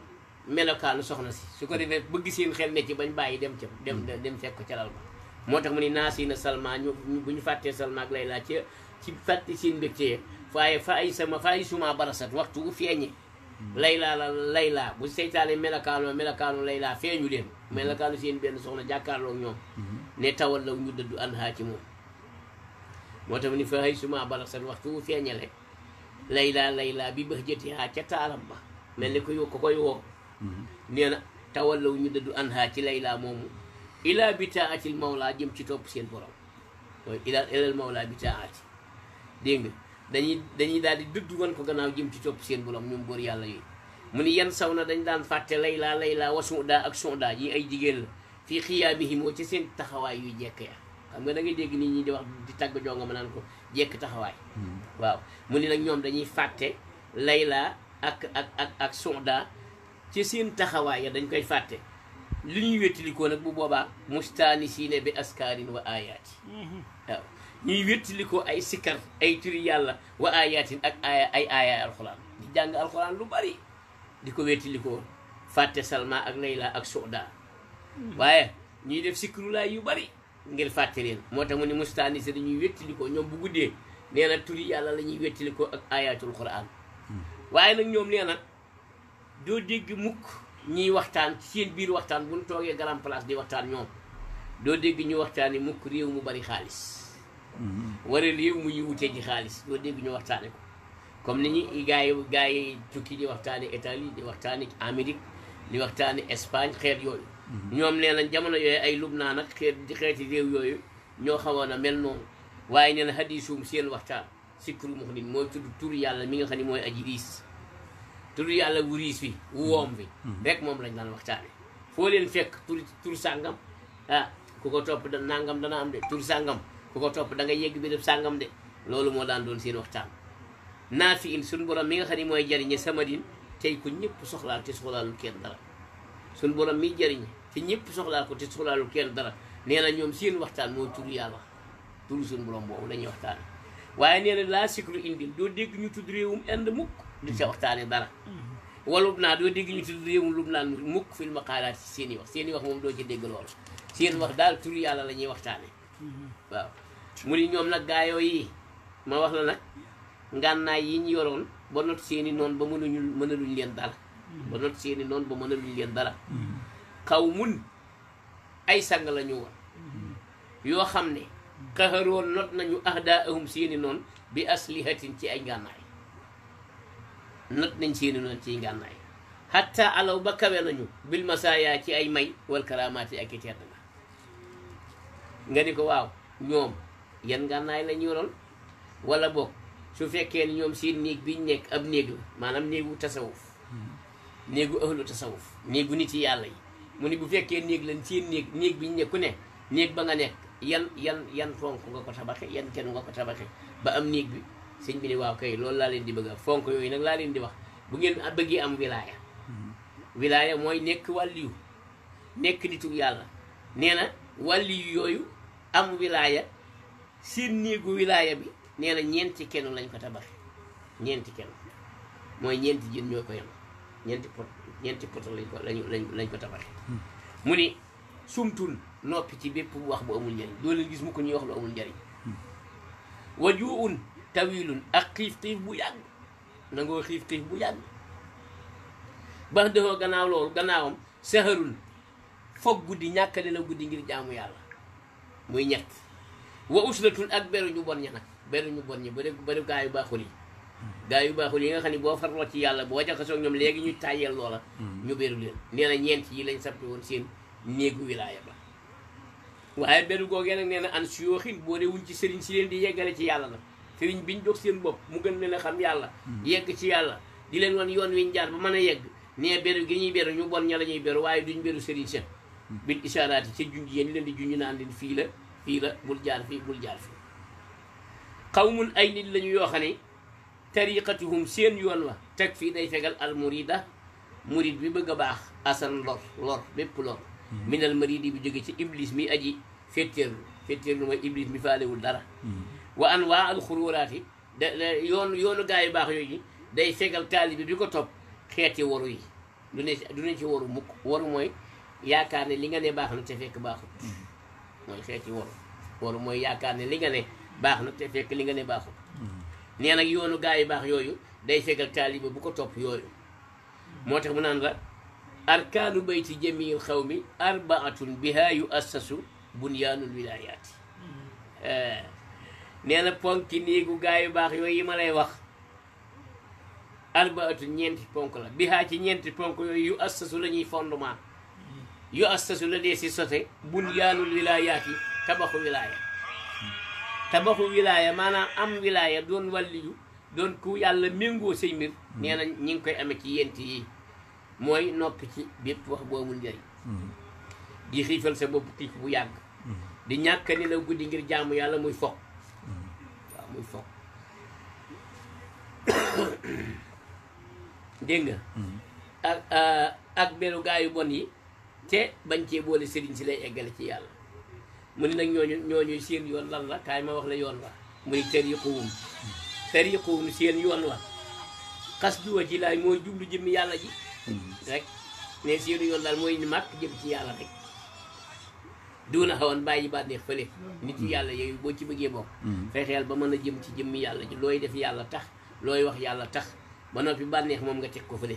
melokaanu soxna si su ko defee bëgg seen xel ne ci bañ bàyyi dem fekk ko ca lal ba moo tax mu ni naa siina salma ñu bu ñu fàttee salma ak layla ci fàtte seen mbégte waaye fa ay suma barasat waxtu wu feeñe layla bu seytaane melokaanu layla feeñu leen melokaanu seen benn soxna jàkkaarloo ñoom ne tawal law ñu dëddu anhaa ci moom moo tax ni fa ay suma barasat waxtu wu feeñale layla bi bëx jëtihaa ca taaram ba mel ni ko koy woo nee na tawal law ñu dëddu anhaa ci layla moomu ila bitaatil mawla jëm ci topp seen borom mooy ilal mawla bitaati dégg nga dañuy daal di dëddu wan ko gannaaw jëm ci topp seen borom ñoom góor yàlla yi mu ni yan saw na dañ daan fàtte layla wa suda ak suda yi ay jigéen la fii xiyaabihim moo ci seen taxawaay yuy jekk ya xam nga da ngay dégg nit ñi di wax di tàgg jonga ma naan ko jekk taxawaay waaw mu ni nag ñoom dañuy fàtte layla ak suda ci seen taxawaay ya dañ koy fàtte li ñuy wéttalikoo nag bu boobaa mustaanisiina bi askaarin wa ayaati waaw ñuy wéttalikoo ay sikkar ay turi yàlla wa ayaatin ak ay aaya alxuraan di jàng alxuraan lu bari di ko wéttalikoo fàtte salma ak layla ak suda waaye ñuy def sikrulaay yu bari ngir fàtte leen moo tax mu ne mustaanisi dañuy wéttalikoo ñoom bu guddee nee na turi yàlla la ñuy wéttalikoo ak ayatul quran waaye nag ñoom nee na doo dégg mukk ñiy waxtaan ci seen biir waxtaan bu ñu toogee grand place di waxtaan ñoom doo dégg ñu waxtaani mukk réew mu bari xaalis wala réew mu ñu wutee ji xaalis doo dégg ñu waxtaane ko comme ni ñi gaa yi tukki di waxtaane Italie di waxtaane Amérique di waxtaane Espagne xeet yooyu ñoom nee nañ jamono yooyu ay Lubnaan ak xeeti réew yooyu ñoo xawoon a mel noonu waaye nee na hadiisum seen waxtaan sikru muxnin mooy tudd tur yàlla mi nga xam ne mooy aji riis tur yàlla wu riis bi wu woom bi rek moom lañ daan waxtaane foo leen fekk tur sàngam ku ko topp da nangam dana am de tur sàngam ku ko topp da nga yegg bi def sàngam de loolu moo daan doon seen waxtaan naafi in suñ borom mi nga xam ne mooy jariñe sama din tey ko ñëpp soxlaal te soxlaalul kenn dara suñ borom mi jariñe te ñëpp soxlaal ko te soxlaalul kenn dara nee na ñoom seen waxtaan mooy turu yàlla turu suñ borom boobu la ñuy waxtaane waaye nee na laa sikru indil doo dégg ñu tudd réewum Inde mukk di ca waxtaane dara walub naa doo dégg ñu tudd réewum lub naan mukk fil maqaalaat ci seen i wax moom doo ci dégg loolu seen wax daal turu yàlla la ñuy waxtaane waaw mu ni ñoom nag gaayoo yi ma wax la nag ngànnaay yi ñu yoroon ba not seeni noonu ba mënaluñ leen dara ba not seeni noonu ba mënaluñ leen dara xaw mun ay sang la ñu woon yoo xam ne xaxaroon not nañu ahdaahum seeni noonu bi aslihatin ci ay ngànnaay not nañ seeni noonu ci ngànnaay hatta alaw ba kawe nañu bil masaaya ci ay may wal karamaati ak i tedd nga ni ko waaw ñoom yan ngànnaay la ñu yoroon wala boog su fekkee ni ñoom seen néeg biñ nekk ab néeg la maanaam néegu tasawuf néegu ahlu tasawuf néegu nit yi yàlla yi mu ni bu fekkee néeg lañ seen néeg biñ nekk ku ne néeg ba nga nekk yan fonk nga ko tabaxe yan kenn nga ko tabaxe ba am néeg bi sëñ bi ni waaw kay loolu laa leen di bëgg a fonk yooyu nag laa leen di wax bu ngeen bëggee am wilaaya mooy nekk wàlliyu nekk nitu yàlla nee na wàlliyu yooyu am wilaaya seen néegu wilaaya bi nee na ñeenti kenn lañ ko tabaxe ñeenti kenn mooy ñeenti jën ñoo ko yem ñeenti poto lañ ko tabaxe mu ni sumtun noppi ci bépp wax bu amul njariñ doo leen gis mu ko ñuy wax lu amul njariñ wajuun tawilun ak xiif bu yàgg nangoo xiif bu yàgg bax defoo gannaaw loolu gannaawam saharun foog guddi ñàkkale la guddi ngir jaamu yàlla muy ñett wa uslatun ak beru ñu bon ña nag beru ñu bon ñi bari gaa yu baaxul yi nga xam ne boo farloo ci yàlla boo jaxasoo ñoom léegi ñu tàyyeel loola ñu beru leen nee na ñeent yi lañ sappi woon seen néegu wilaaya ba waaye beru googee nag nee na an siyooxin boo dee wuñ ci sëriñ si leen di yeggale ci yàlla nag sëriñ biñ jox seen bopp mu gën leen a xam yàlla yegg ci yàlla di leen wan yoon wiñ jaar ba mën a yegg nee beru gi ñuy beru ñu bon ña la ñuy beru waaye duñ beru sëriñ seen bil ishaaraati ca junj yéen leen di junj naan leen fii la bul jaar fii xawmun ay nit lañu yoo xam ne tariqatuhum seen yoon wa teg fii day fegal al murida murid bi bëgg a baax asan lor bépp lor minal maridi bi jóge ci iblis mi aji féttéerlu mooy iblis mi faalewul dara wa an waa al xuruuraati yoonu gaa yu baax yooyu day fegal taalibi bi ko topp xeeti waru yi du ne ci waru mukk waru mooy yaakaar ne li nga ne baax na te fekk baaxul mooy xeeti waru mooy yaakaar ne li nga ne baax na te fekk li nga ne baaxul nee nag yoonu gaa yu baax yooyu day fegal taaliba bu ko topp yooyu moo tax mu naan la arkaanu bayti jamil xawmi arbaatun biha yu assasu bunyaanul wilayaati nee na ponki néegu gaa yu baax yooyu yi ma lay wax arbaatun ñeenti ponk la biha ci ñeenti ponk yooyu yu assasu la ñuy fondement yu assasu la dee si sote bunyaanul wilayaati tabaxu wilaaya maanaam am wilaaya doon wàlliyu doon ku yàlla méngoo say mbir nee na ñi ngi koy amee ci yent yi mooy noppi ci bépp wax boo amul njëriñ di xiifal sa bopp xiif bu yàgg di ñàkk ni la guddi ngir jaamu yàlla muy foog waaw muy foog dégg nga ak beru gaa yu bon yi te bañ cee boole sëriñ si lay eggale ci yàlla mu ni nag ñooñu seen yoon lan la kaay ma wax la yoon wa muy tariquhum seen yoon wa xas duwa ci laay mooy jublu jëmmi yàlla ji rek ne seen yoon daal mooy ni màkk jëm ci yàlla rek duuna xawoon bàyyi bànneex fële nit yi yàlla yooyu boo ci bëggee bokk fexeel ba mën a jëm ci jëmmi yàlla ji looy def yàlla tax looy wax yàlla tax ba noppi bànneex moom nga teg ko fële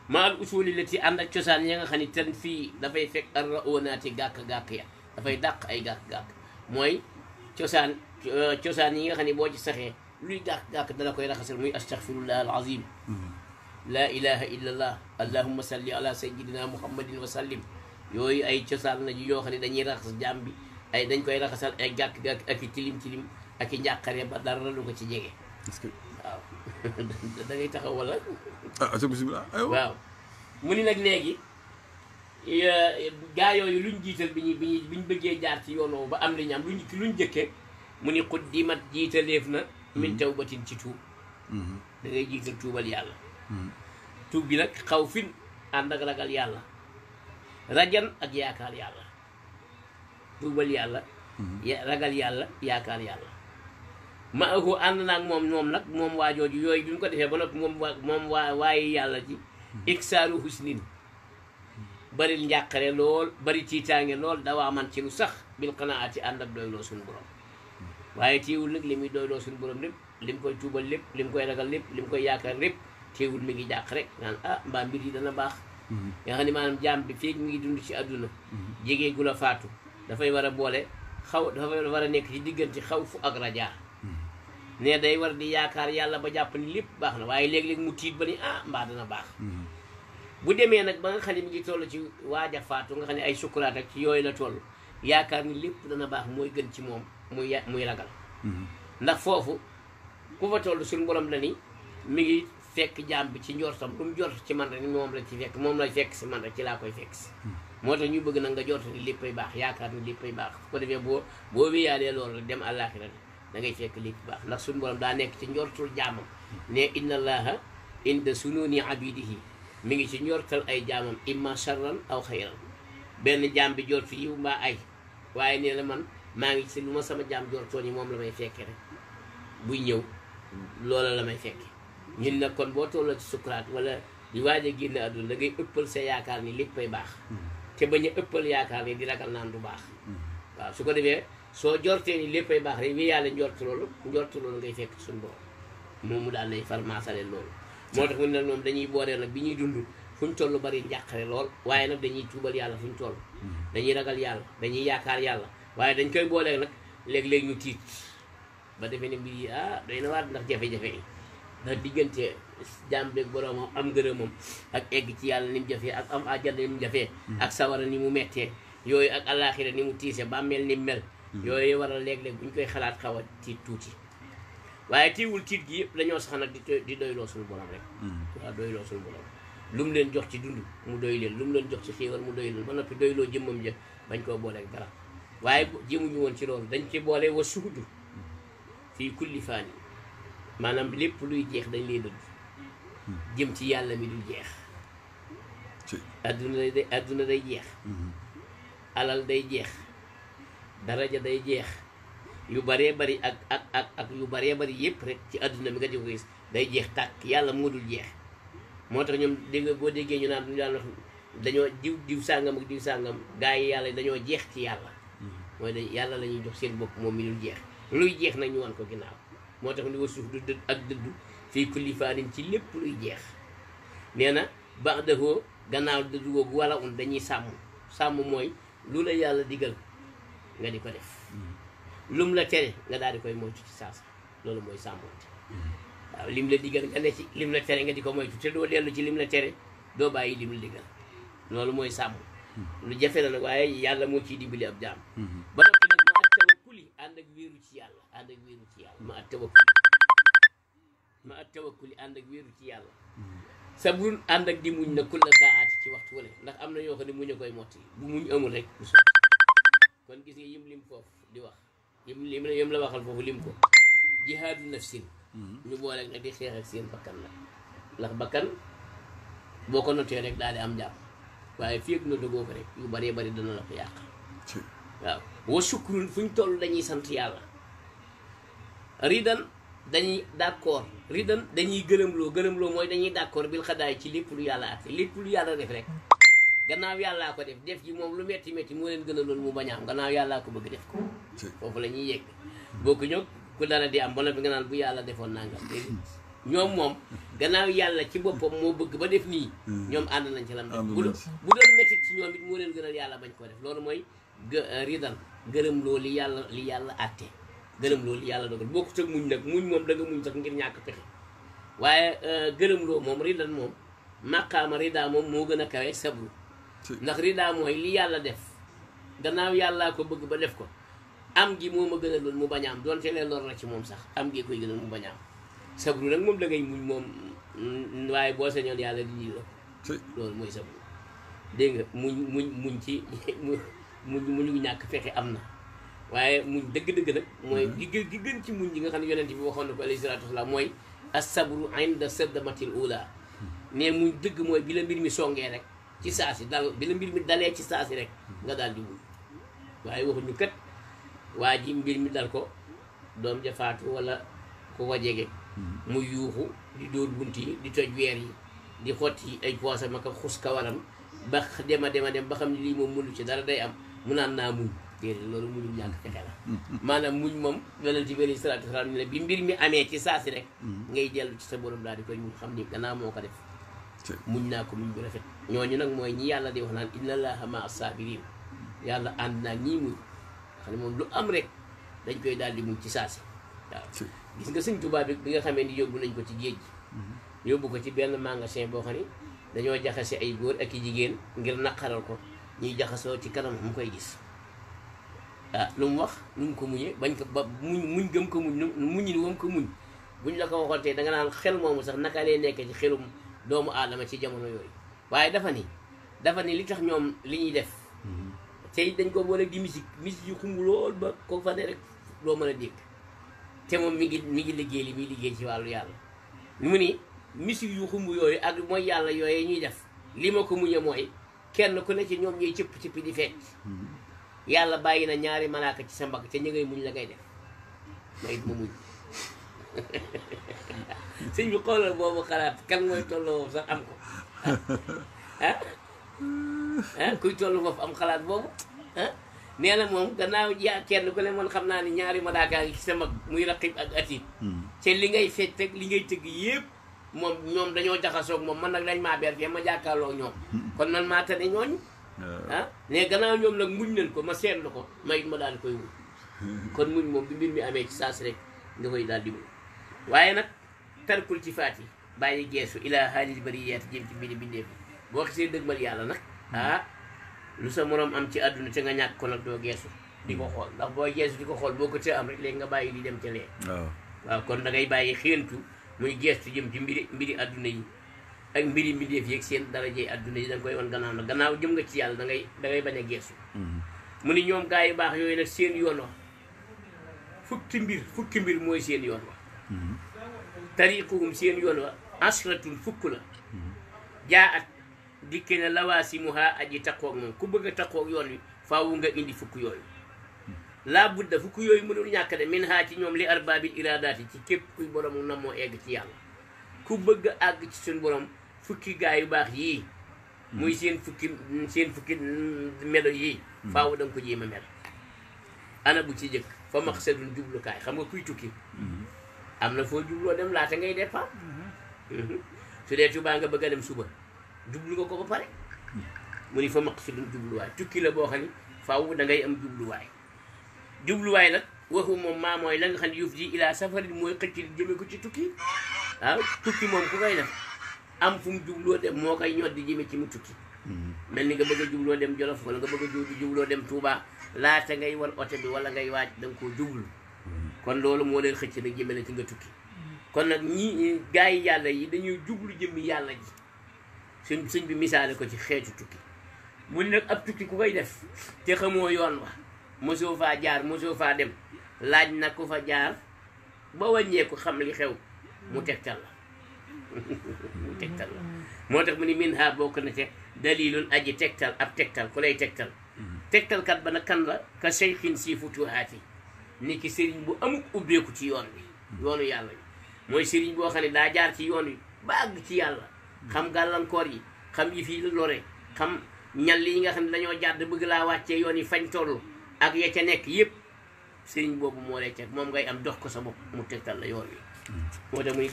ma al usuli la ci ànd ak cosaan ya nga xam ne ten fii dafay fekk ar raonaati gàkk-gàkk ya dafay dàq ay gàkk-gàkk mooy cosaan yi nga xam ne boo ci saxee luy gàkk-gàkk dala koy raxasal muy astaghfirullah al azim la ilaha illa allah allahumma salli ala sayyidina muhammadin wa sallim yooyu ay cosaan la ji yoo xam ne dañuy raxas jaam bi ay dañ koy raxasal ay gàkk-gàkk ak i tilim ak i njàqare ba dara lu ko ci jege waaw da ngay taxaw wala
bismillah
waaw mu ni nag léegi gaa yooyu luñ jiital bi ñu bëggee jaar ci yoon woowu ba am li ñu am luñ jëkke mu ni quddimat jiitaleef na min tawbatin ci tuub da ngay jiital tuubal yàlla tuub bi nag xaw fin ànd ak ragal yàlla rajan ak yaakaar yàlla tuubal yàlla ragal yàlla yaakaar yàlla ma ako ànd naag moom nag moom waajooju yooyu bi mu ko defee ba nag moom waaye yàlla ji iksaaru husnin bari njàqare lool bari tiitaange lool dawaa man ci lu sax bil qanaati ànd ak doyloo suñu borom waaye teewul nag li muy doyloo suñu borom lépp li mu koy tuubal lépp li mu koy ragal lépp li mu koy yaakaar lépp teewul mi ngi jàq rek naan mbaa mbir yi dana baax nga xam ne maanaam jaam bi fii mi ngi dund ci àdduna jegee gu la faatu dafay war a boole dafay war a nekk ci diggante xawfu ak rajaa ne day war di yaakaar yàlla ba jàpp ni lépp baax na waaye léeg-léeg mu tiit ba ni mbaa dana baax bu demee nag ba nga xam ne mi ngi toll ci waaj a faatu nga xam ne ay sukuraat ak ci yooyu la toll yaakaar ni lépp dana baax mooy gën ci moom muy ragal ndax foofu ku fa toll suñu borom la ni mi ngi fekk jaam bi ci njortam lu mu jort ci man rek ni moom la ci fekk moom lay fekk si man rek ci laa koy fekk si moo tax ñu bëgg nag nga jort ni léppay baax yaakaar ni léppay baax su ko defee boo wéyaalee loolu rek dem àllaaxira da ngay fekk lépp baax ndax suñu borom daa nekk ci njortul jaamam ne inna allaha inda sununi abidihi mi ngi ci njortal ay jaamam imma sharran aw xayran benn jaam bi jortu yiw mbaa ay waaye nee la man maa ngi ci lu ma sama jaam jortoo ni moom la may fekke rek buy ñëw loola la may fekke ñun nag kon boo tolloo ci sukuraat wala di waaj a génn àdduna da ngay ëppal sa yaakaar ni léppay baax te bañ a ëppal yaakaar ni di ragal naan du baax waaw su ko defee soo jortee ni léppay baax rek wi yàlla njortu loolu ngay fekk suñu borom moom mu daal lay farmaasale loolu moo tax mu ne moom dañuy booree nag bi ñuy dund fu ñu toll bari njàqare lool waaye nag dañuy tuubal yàlla fu ñu toll dañuy ragal yàlla dañuy yaakaar yàlla waaye dañ koy boolee nag léeg-léeg ñu tiit ba defee ne mbir yi doy na waar ndax jafe-jafe yi ndax diggante jaam beeg boroomam am ngërëmam ak egg ci yàlla ni mu jafee ak am àjjana ni mu jafee ak sawara ni mu mettee yooyu ak àllaaxira ni mu tiise bàmmeel ni mu mel yooyu waral léeg-léeg bu ñu koy xalaat xaw a tiit tuuti waaye tiiwul tiit gi yëpp dañoo sax nag di doyloo suñu borom rek waaw doyloo suñu borom lu mu leen jox ci dund mu doy leen lu mu leen jox ci xéewal mu doy leen ba noppi doyloo jëmmam ja bañ koo booleeg dara waaye jëmuñu woon ci loolu dañ ci boole wa suhudu fii kulli faani maanaam lépp luy jeex dañ lay dëdd jëm ci yàlla mi dul jeex adduna day jeex alal day jeex daraja day jeex yu baree bari ak yu baree bari yëpp rek ci adduna mi nga di ko gis day jeex tàkk yàlla moo dul jeex moo tax ñoom dégg boo déggee ñu naan ñu daan wax dañoo diw sàngam ak diw sàngam gaa yi yàlla dañoo jeex ci yàlla mooy dañ yàlla la ñuy jox seen bopp moom mi dul jeex luy jeex nag ñu wan ko ginnaaw moo tax ni wa suuf du dëdd ak dëddu fii kulli faanin ci lépp luy jeex nee na ba'dahu gannaaw dëddu googu wala dañuy sàmm mooy lu la yàlla digal nga di ko def lum la tere nga daal di koy moytu ci saasa loolu mooy sàmmoonte waaw lim la digal nga ne ci lim la tere nga di ko moytu te doo dellu ci lim la tere doo bàyyi lim la digal loolu mooy sàmm lu jafe la nag waaye yàlla moo ciy dimbali ab jaam ba noppi nag ma at tawakkuli ànd ak wéeru ci yàlla ma at tawakkuli ànd ak wéeru ci yàlla sabrun ànd ak di muñ na kulla saati ci waxtu wala ndax am na ñoo xam ne muñ a koy motti bu muñ amul rek du sotti kon gis nga yim lim foofu di wax yim la waxal foofu lim ko jihaadu nafsin ñu boole nga di xeex ak seen bakkan la ndax bakkan boo ko notee rek daal di am jàmm waaye fii ak noté boo ko rek yu baree bari dana la ko yàq waaw wa shukrun fu ñu toll dañuy sant yàlla ridan dañuy d'accord ridan dañuy gërëmloo mooy dañuy d'accord bil xadaay ci lépp lu yàlla ak lépp lu yàlla def rek gannaaw yàllaa ko def ji moom lu metti moo leen gën a loolu mu bañ a am gannaaw yàllaa ko bëgg def ko foofu la ñuy yegg boo ko ñëw ku dara di am ba noppi nga naan bu yàlla defoon nangam ñoom moom gannaaw yàlla ci boppam moo bëgg ba def nii ñoom ànd nañ ci lam def bu doon métti ci ñoom it moo leen gënal yàlla bañ koo def loolu mooy ridan gërëm loo li yàlla àtte gërëm loo li yàlla dogal boo ko tëg muñ nag muñ moom da nga muñ sax ngir ñàkk pexe waaye gërëm loo moom ridan moom maqaama rida moom moo gën a kawe sabru ndax rida mooy li yàlla def gannaaw yàllaa ko bëgg ba def ko am gi moo ma gën a lool mu bañ a am donte leen lor na ci moom sax am gi koy gënal mu bañ a am sabru nag moom da ngay muñ moom waaye boo sañoon yàlla di ñi la loolu mooy sabru dégg nga muñ ci muñu ñàkk fexe am na waaye muñ dëgg-dëgg nag mooy gi gën ci muñ yi nga xam ne yonent bi waxoon na ko alayhi salaatu wasalaam mooy as-sabru inda sadmatil ula ne muñ dëgg mooy bi la mbir mi songee rek ci saasi dal bi la mbir mi dalee ci saasi rek nga daal di muñ waaye waxuñu kat waa ji mbir mi dal ko doom ja faatu wala ku ko jege mu yuuxu di dóor bunt yi di toj weer yi di xotti ay poosam ak xus kawaram ba dem ba xam ne lii moom mënu ci dara day am mu naan naa muñ déedéet loolu muñu ñàkk fexe la maanaam muñ moom yonent bi alayhi salaatu wasalaam ne bi mbir mi amee ci saasi rek ngay dellu ci sa borom daal di koy muñ xam ni gannaaw moo ko def muñ naa ko muñ bu rafet ñooñu nag mooy ñi yàlla di wax naan inna allaha ma as-sabirin yàlla ànd naa ñii muñ xam ne moom lu am rek dañ koy daal di muñ ci saasi waaw gis nga sëñ Tuubaa bi nga xamee ni yóbbu nañ ko ci géej gi yóbbu ko ci benn magasin boo xam ne dañoo jaxase ay góor ak i jigéen ngir naqaral ko ñuy jaxasoo ci kanam mu koy gis lu mu wax nu mu ko muñee bañ ko ba muñ gëm ko muñ muñin wam ko muñ buñ la ko waxoon tey danga naan xel moomu sax naka lay nekkee ci xelum doomu aadama ci jamono yooyu waaye dafa ni li tax ñoom li ñuy def tey dañ ko boole di musique yu xumb lool ba ko fa ne rek doo mën a dégg te moom mi ngi liggéey li muy liggéey ci wàllu yàlla mu ni musique yu xumb yooyu ak mooy yàlla yooyu ñuy def li ma ko muñe mooy kenn ku ne ci ñoom ñuy cëpp di fecc yàlla bàyyi na ñaari malaaka ci sa mbagg te ñu ngay muñ la ngay def ma it ma muñ sëñ bi xoolal boobu xalaat kan mooy tolloo sax am ko kuy tollu foofu am xalaat boobu nee na moom gannaaw kenn ku ne man xam naa ni ñaari malaaka ngi ci sa mag muy raqib ak atid te li ngay fecc ak li ngay tëgg yëpp moom ñoom dañoo jaxasoog moom man nag dañ maa ber fee ma jàkkaarloo ñoom kon man maa tane ñooñu ne gannaaw ñoom nag muñ nañ ko ma seetlu ko ma it ma daal di koy muñ kon muñ moom bi mbir mi amee ci saas rek nga koy daal di muñ waaye nag tarkul ci faat yi bàyyi geesu ila haalil bariyaati jëm ci mbiri bindeef boo xisee dëgmal yàlla nag lu sa moroom am ci àdduna te nga ñàkk ko nag doo geesu di ko xool ndax boo geesu di ko xool boo ko te am rek léegi nga bàyyi di dem ca lee waaw kon da ngay bàyyi xéentu muy geestu jëm ci mbiri àdduna yi ak mbiri mbindeef yeeg seen darajey àdduna yi da nga koy wan gannaaw nag gannaaw jëm nga ci yàlla da ngay bañ a geesu mu ni ñoom gaa yu baax yooyu nag seen yoon wa fukki mbir mooy seen yoon wa tariquhum seen yoon wa asratun fukk la jaa at dikke ne lawaasimuha aji taqoog moom ku bëgg a taqoog yoon wi faawu nga indi fukk yooyu laa budda fukk yooyu mënul ñàkk de min haa ci ñoom li arbaabil iradaati ci képp kuy borom na moo egg ci yàlla ku bëgg a àgg ci suñu borom fukki gaa yu baax yii muy seen fukki melo yii faawu da nga ko jéem a mel ana bu ci jëkk fa maqsadun jublukaay xam nga kuy tukki am na foo jubloo dem laata ngay départ su dee Tuubaa nga bëgg a dem suba jublu nga ko ba pare mu ni fa maqsadun jubluwaay tukki la boo xam ne faaw da ngay am jubluwaay nag waxu moom maa mooy la nga xam ne yuf ji ilaa safarin mooy xëcc jëme ko ci tukki waaw tukki moom ku koy def am fu mu jubloo dem moo koy ñor di jëme ci mu tukki mel ni nga bëgg a jubloo dem Jolof wala nga bëgg a jubloo dem Touba laata ngay war oto bi wala ngay waaj da nga koo jublu kon loolu moo leen xëcc nag jëme la ci nga tukki kon nag ñi gaa yi yàlla yi dañuy jublu jëmmi yàlla ji sëñ bi misaale ko ci xeetu tukki mu ne nag ab tukki ku koy def te xamoo yoon wa mosoo faa jaar mosoo faa dem laaj na ku fa jaar ba wàññeeku xam li xew mu tegtal la moo tax mu ni min ha bokk na te dalilun aji tegtal ab tegtal ku lay tegtalkat ba nag kan la ka seyxin si futuhaati ni ki sëriñ bu amuk ubbeeku ci yoon bi yoonu yàlla bi mooy sëriñ boo xam ne daa jaar ci yoon wi ba àgg ci yàlla xam gàllankoor yi xam yi fii lore xam ñal yi nga xam ne dañoo jàdd bëgg laa wàccee yoon yi fañ toll ak ya ca nekk yëpp sëriñ boobu moo lay teg moom ngay am dox ko sa bopp mu tegtal la yoon wi moo tax muy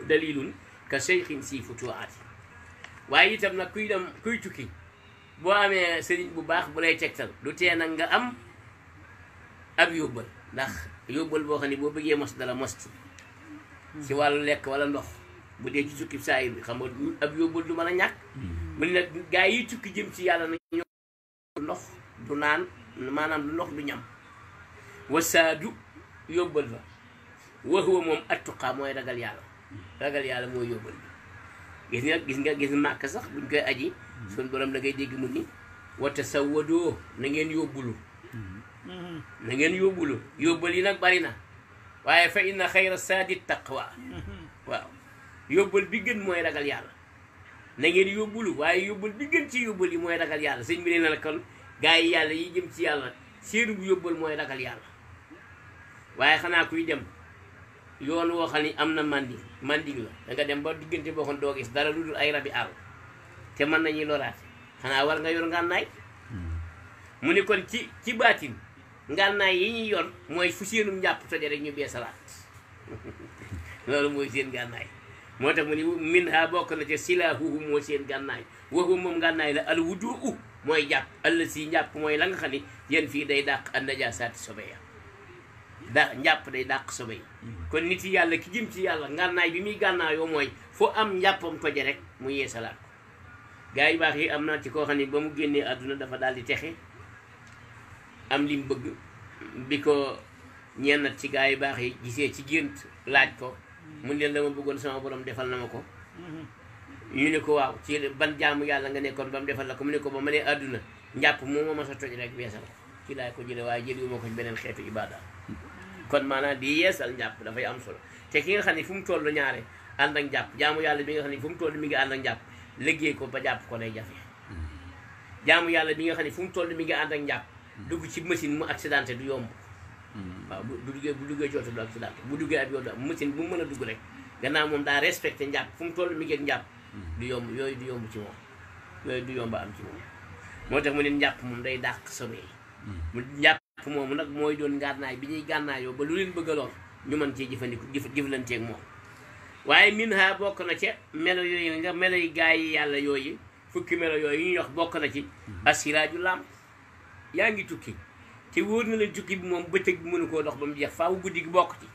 dalilun ka seyxin si futuhaati waaye itam nag kuy tukki boo amee sëriñ bu baax bu lay tegtal du tee nag nga am ab yóbbal ndax yóbbal boo xam ne boo bëggee mos dala mos ci wàllu lekk wala ndox bu dee ci tukki saayir bi xam nga ab yóbbal du mën a ñàkk mu ne nag gaa yi tukki jëm ci yàlla na ñoo ndox du naan maanaam du ndox du ñam wasaadu yóbbal fa waxuwa moom attuqaa mooy ragal yàlla mooy yóbbal bi gis nga màkk sax buñ koy aji sun borom da ngay dégg mu ni wata sa wadoo na ngeen yóbbulu na ngeen yóbbulu yóbbal yi nag bari na waaye fa inna xayra saadi taqwa waaw yóbbal bi gën mooy ragal yàlla na ngeen yóbbulu waaye yóbbal bi gën ci yóbbal yi mooy ragal yàlla sëñ bi nee na la kon gaa yi yàlla yi jëm ci yàlla seenu bu yóbbal mooy ragal yàlla waaye xanaa kuy dem yoon woo xam ni am na manding la da nga dem ba diggante boo xam doo gis dara lu dul ay rabi àll te mën nañuy loraate xanaa war nga yor ngànnaay mu ni kon ci baatin ngànnaay yi ñuy yor mooy fu seenum njàpp toje rek ñu beesalaat loolu mooy seen ngànnaay moo tax mu ni min ha bokk na ca silaahuhu moo seen ngànnaay waxu moom ngànnaay la al wudu mooy jàpp àll si njàpp mooy la nga xam ni yéen fii day dàq an najaasaati sobe ya njàpp day dàq sobe yi kon nit yi yàlla ki jëm ci yàlla ngànnaay bi muy gànnaayoo mooy fu am njàppam toje rek mu yeesalaat ko gaa yi baax yi am na ci koo xam ne ba mu génnee àdduna dafa daal di texe am li mu bëgg bi ko ñennat ci gaa yi baax yi gisee ci gént laaj ko mun leen dama bëggoon sama borom defal na ma ko ñu ne ko waaw ci ban jaamu yàlla nga nekkoon ba mu defal la ko mu ne ko ba ma nee àdduna njàpp moo ma sa toj rek beesal ko ci laay ko jële waaye jël yu ma ko ci beneen xeetu ibaada kon maanaam di yeesal njàpp dafay am solo te ki nga xam ne fu mu toll ñaare ànd ak njàpp jaamu yàlla bi nga xam ne fu mu toll mi ngi ànd ak njàpp liggéey ko ba jàpp ko day jafe jaamu yàlla bi nga xam ne fu mu toll mi ngi ànd ak njàpp dugg ci machine mu accidenté du yomb waaw bu duggee joote du accidenté bu duggee ab yoon machine bu mu mën a dugg rek gannaaw moom daa respecté njàpp fu mu toll mi ngi ak njàpp du yomb yooyu du yomb ci moom yooyu du yomb am ci moom moo tax mu ne njàpp moom day dàq sobe yi mu njàpp moomu nag mooy doon gànnaay bi ñuy gànnaayoo ba lu leen bëgg a lor ñu mën cee jëfandiku jëflanteeg moom waaye min ha bokk na ca melo yooyu nga melo yi gaa yi yàlla yooyu fukki melo yooyu ñuy wax bokk na ci asiraaju làmp yaa ngi tukki te wóor na leen tukki bi moom bëccëg bi mënu koo dox ba mu jeex faaw guddi gi bokk ci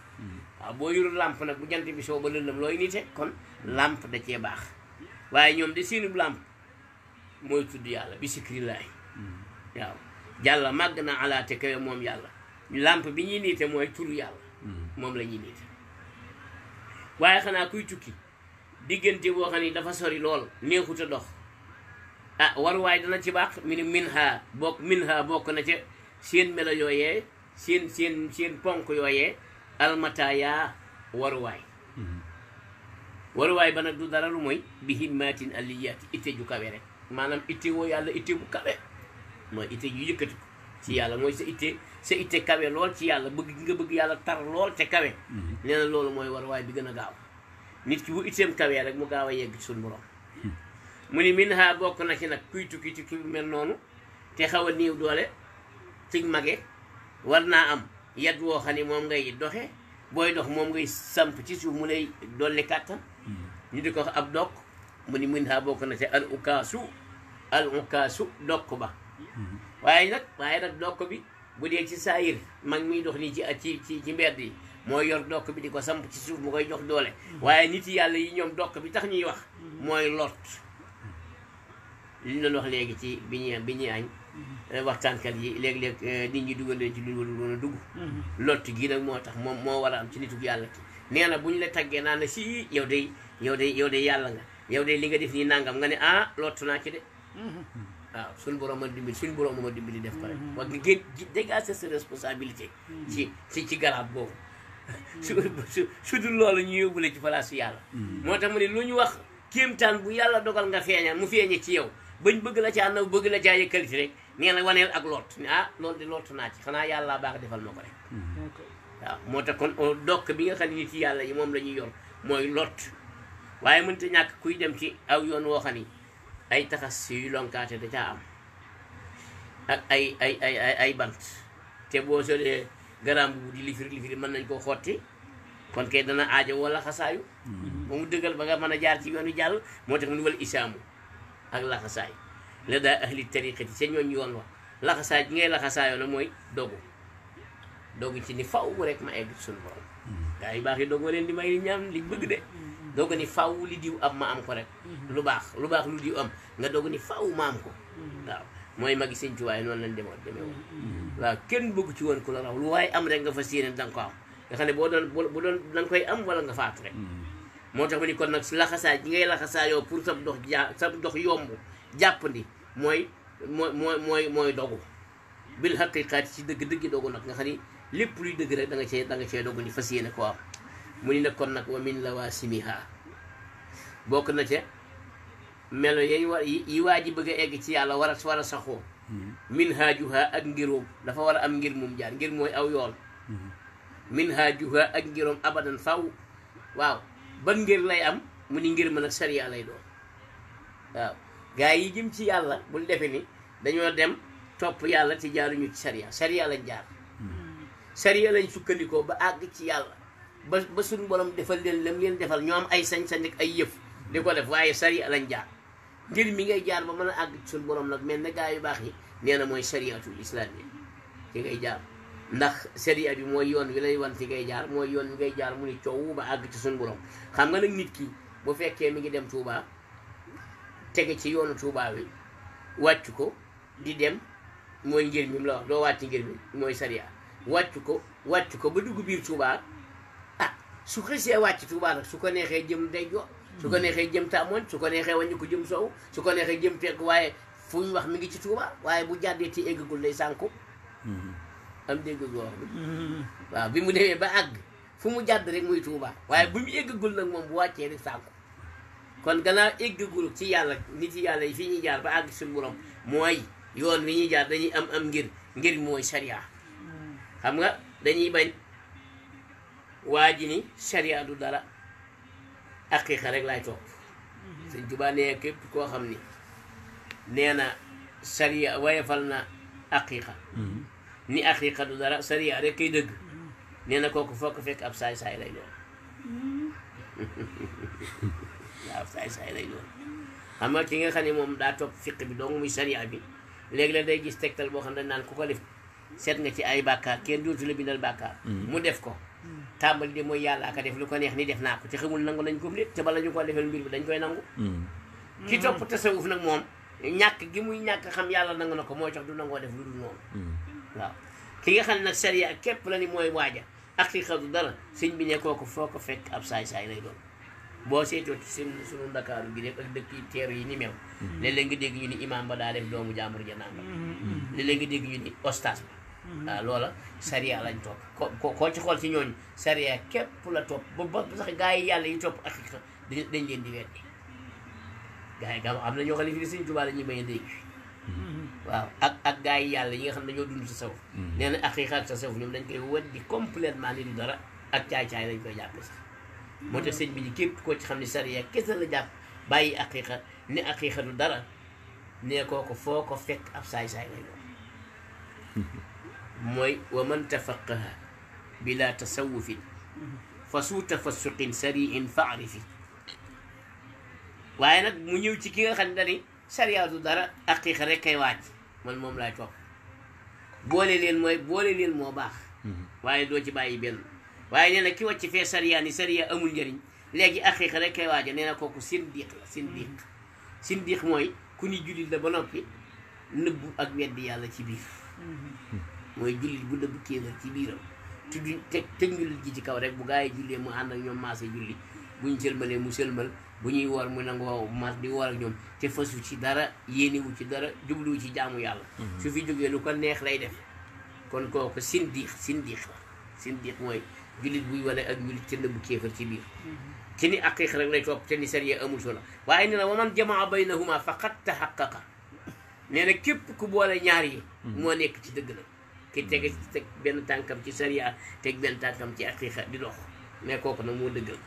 waaw boo yorul làmp nag bu jant bi soo ba lëndëm looy nite kon làmp da cee baax waaye ñoom de seenub làmp mooy tudd yàlla bi sikrillaay waaw jàlla màgg na ala te kawe moom yàlla làmp bi ñuy niite mooy turu yàlla moom la ñuy niite waaye xanaa kuy tukki diggante boo xam ne dafa sori lool neexut a dox ah waruwaay dana ci baax mi ni min ha bokk na ca seen melo yooyee seen ponk yooyee almataaya waruwaay waruwaay ba nag du dara lu mooy bi himmatin aliyaati itte ju kawe rek maanaam itte woo yàlla itte bu kawe mooy itte ju yëkkati ko ci yàlla mooy sa itte kawe lool ci yàlla bëgg yàlla tar lool te kawe nee na loolu mooy waruwaay bi gën a gaaw nit ki bu itteem kawee rek mu gaaw a yegg ci suñu borom mu ni min ha bokk na ci nag kuy tukki bu mel noonu te xaw a néew doole ci mage war naa am yat woo xam ne moom ngay doxe booy dox moom ngay samp ci suuf mu lay dolli kàttan ñu di ko wax ab dokk mu ni min ha bokk na ci al ukaasu dokk ba waaye nag dokk bi bu dee ci saayir mag miy dox nii ci mbedd yi mooy yor dokk bi di ko samp ci suuf mu koy jox doole waaye nit yàlla yi ñoom dokk bi tax ñuy wax mooy lot li ñu doon wax léegi ci bi ñuy añ waxtaankat yi léeg-léeg nit ñi dugal leen ci lu doon a dugg lot gi nag moo tax moom moo war a am ci nitu yàlla ki nee na bu ñu la taggee naan la si yow de yàlla nga yow de li nga def nii nangam nga ne ah lott naa ci de waaw suñu borom ma dimbali def ko rek wax nga géej dégager sa responsabilité ci garab boobu su dul loolu ñu yóbbule ci place yàlla moo tax mu ne lu ñu wax kéemtaan bu yàlla dogal nga feeñal mu feeñe ci yow bañ bëgg la caa naw bëgg la caa yëkkaliti rek nee na waneel ak lot ne ah loolu de lott naa ci xanaa yàlla baax defal ma ko rek waaw moo tax kon dokk bi nga xam ne nit ci yàlla yi moom la ñuy yor mooy lot waaye mënta ñàkk kuy dem ci aw yoon woo xam ni ay taxas yu lonkaate da caa am ak ay bant te boo solee garaam bu di lifiri mën nañ koo xotti kon kay dana aajo wala xasaayu ba mu dëggal ba nga mën a jaar ci yoon wi jàll moo tax mu ni wal isaamu ak laxasaay la daa ahli tariqati ca ñooñ yoon wax laxasaay bi ngay laxasaayoo na mooy dogu ci ni faw rek ma egg suñu borom gaa yi baax yi doogoo leen di may li ñaam li bëgg de dooga ni faw li diw am ma am ko rek lu baax lu diw am nga dooga ni faw ma am ko waaw mooy magi sëñ Tuubaa noonu lañ demee woon waaw kenn bëgg ci woon ku la raw lu waaye am rek nga fas yéene danga ko am nga xam ne bu doon da nga koy am wala nga faatu rek moo tax ma ni kon nag laxasaay gi ngay laxasaayoo pour sa dox yomb jàppandi mooy dogu bil haqiqaati ci dëgg-dëgg dogu nag nga xam ni lépp luy dëgg rek da nga cee dogu ni fas yéene ko am mu ni nag kon nag wa min lawaasimiha bokk na ca melo yi waa ji bëgg a egg ci yàlla war a saxoo min haajuha ak ngiroom dafa war a am ngir mum jaar ngir mooy aw yoon min haajuha ak ngiroom abadan faw waaw ban ngir lay am mu ni ngir mën a sariya lay doon waaw gaa yi jëm ci yàlla bul defe ni dañoo dem topp yàlla te jaaruñu ci sariya lañ jaar sariya lañ sukkandikoo ba àgg ci yàlla ba suñu borom defal leen lam leen defal ñoo am ay sañ-sañ ak ay yëf di ko def waaye sariya lañ jaar ngir mi ngay jaar ba mën a àgg ci suñu borom nag mel na gaa yu baax yi nee na mooy sariyatul islam yi ci ngay jaar ndax sariya bi mooy yoon wi lay wan ci ngay jaar mooy yoon wi ngay jaar mu ni coow ba àgg ci suñu borom xam nga nag nit ki bu fekkee mi ngi dem Touba tege ci yoonu Touba wi wàcc ko di dem mooy ngir mi mu la wax doo wàcc ngir mi mooy sariya wàcc ko ba dugg biir Touba ah su xësee wàcc Touba nag su ko neexee jëm ndeyjoor su ko neexee jëm tàmmoñ su ko neexee wàññi ko jëm sow su ko neexee jëm fekk waaye fu ñu wax mi ngi ci Touba waaye bu jàddee ci eggagul day sànku am dégg goo wax bi waaw bi mu demee ba àgg fu mu jàdd rek muy Touba waaye bu mu eggagul nag moom bu wàccee rek sànku kon gannaaw eggagul ci yàlla nit yi yàlla yi fi ñuy jaar ba àgg suñu borom mooy yoon wi ñuy jaar dañuy am ngir mooy sariya xam nga dañuy bañ waa ji ni sariya du dara aqiqa rek laay topp Sëñ Tuubaa nee képp koo xam ni nee na sariya wayefal na aqiqa ni aqiqa du dara sariya rek kay dëgg nee na kooku foo ko fekk ab saay-saay lay doon waaw saay-saay lay doon xam nga ki nga xam ne moom daa topp fiq bi dong muy sariya bi léegi la day gis tegtal boo xam ne dañ naan ku ko def seet nga ci ay bàkkaar kenn dootu la bindal bàkkaar mu def ko tàmbali de mooy yàlla aka def lu ko neex ni def naa ko ci xamul nangu nañ ko lépp te bala ñu ko defal mbir bi dañ koy nangu ki topp tasawuf nag moom ñàkk gi muy ñàkk xam yàlla nangu na ko mooy tax du nangoo def lu dul noonu waaw ki nga xam ne nag sariya képp la ni mooy waaja aqiqa du dara sëñ bi ne kooku foo ko fekk ab saay-saay lay doon boo seetoo ci sunu Ndakaaru gi rek ak dëkk yi teeru yi ni meew léeg-léeg nga dégg ñu ni imam ba daa def doomu jàmbur ja nangam léeg-léeg nga dégg ñu ni ostaas ba waaw loola sariya lañ topp koo ci xool ci ñooñu sariya képp la topp ba sax gaa yi yàlla yi topp aqiqa dañ leen di weddi gaa yi am na ñoo xam ne fii Sëñ Tuubaa la ñuy bañ a dégg waaw ak gaa yi yàlla yi nga xam ne dañoo dund tasawuf nee na aqiqa ak tasawuf ñoom dañ koy weddi complètement ni du dara ak caay-caay lañ koy jàppe sax moo tax sëñ bi ni képp koo ci xam ne sariya kese la jàpp bàyyi aqiqa ni aqiqa du dara nee kooku foo ko fekk ab saay-saay lay doon mooy wa man tafaqaha bila tasawufin fa suu tafassuqin sariin faarifi waaye nag mu ñëw ci ki nga xam ne dani sariya du dara aqiqa rek kay waaj man moom laay topp boole leen moo baax waaye doo ci bàyyi benn waaye nee na ki wàcc fee sariya ni sariya amul njëriñ léegi aqiqa rek kay waaja nee na kooku sindiq la sindiq mooy ku ni jullit la ba noppi nëbbu ak weddi yàlla ci biir mooy jullit bu nëbbu kéefar ci biiram te teg jullit ji ci kaw rek bu gaa yi jullee mu ànd ak ñoom maase julli bu ñu sëlmalee mu sëlmal bu ñuy woor mu nangoo mas di woor ak ñoom te fasu ci dara yéeniwu ci dara jubluwu ci jaamu yàlla su fi jógee lu ko neex lay def kon kooku sindiq mooy jullit buy wane ak jullit te nëbbu kéefar ci biir ci ni aqiqa rek lay topp te ni sariya amul solo waaye nee na wa man jamaa baynahuma faqad tahaqqaqa nee na képp ku boole ñaar yi moo nekk ci dëgg la ki teg benn tànkam ci sariya teg benn tànkam ci aqiqa di dox mais kooku nag moo dëggal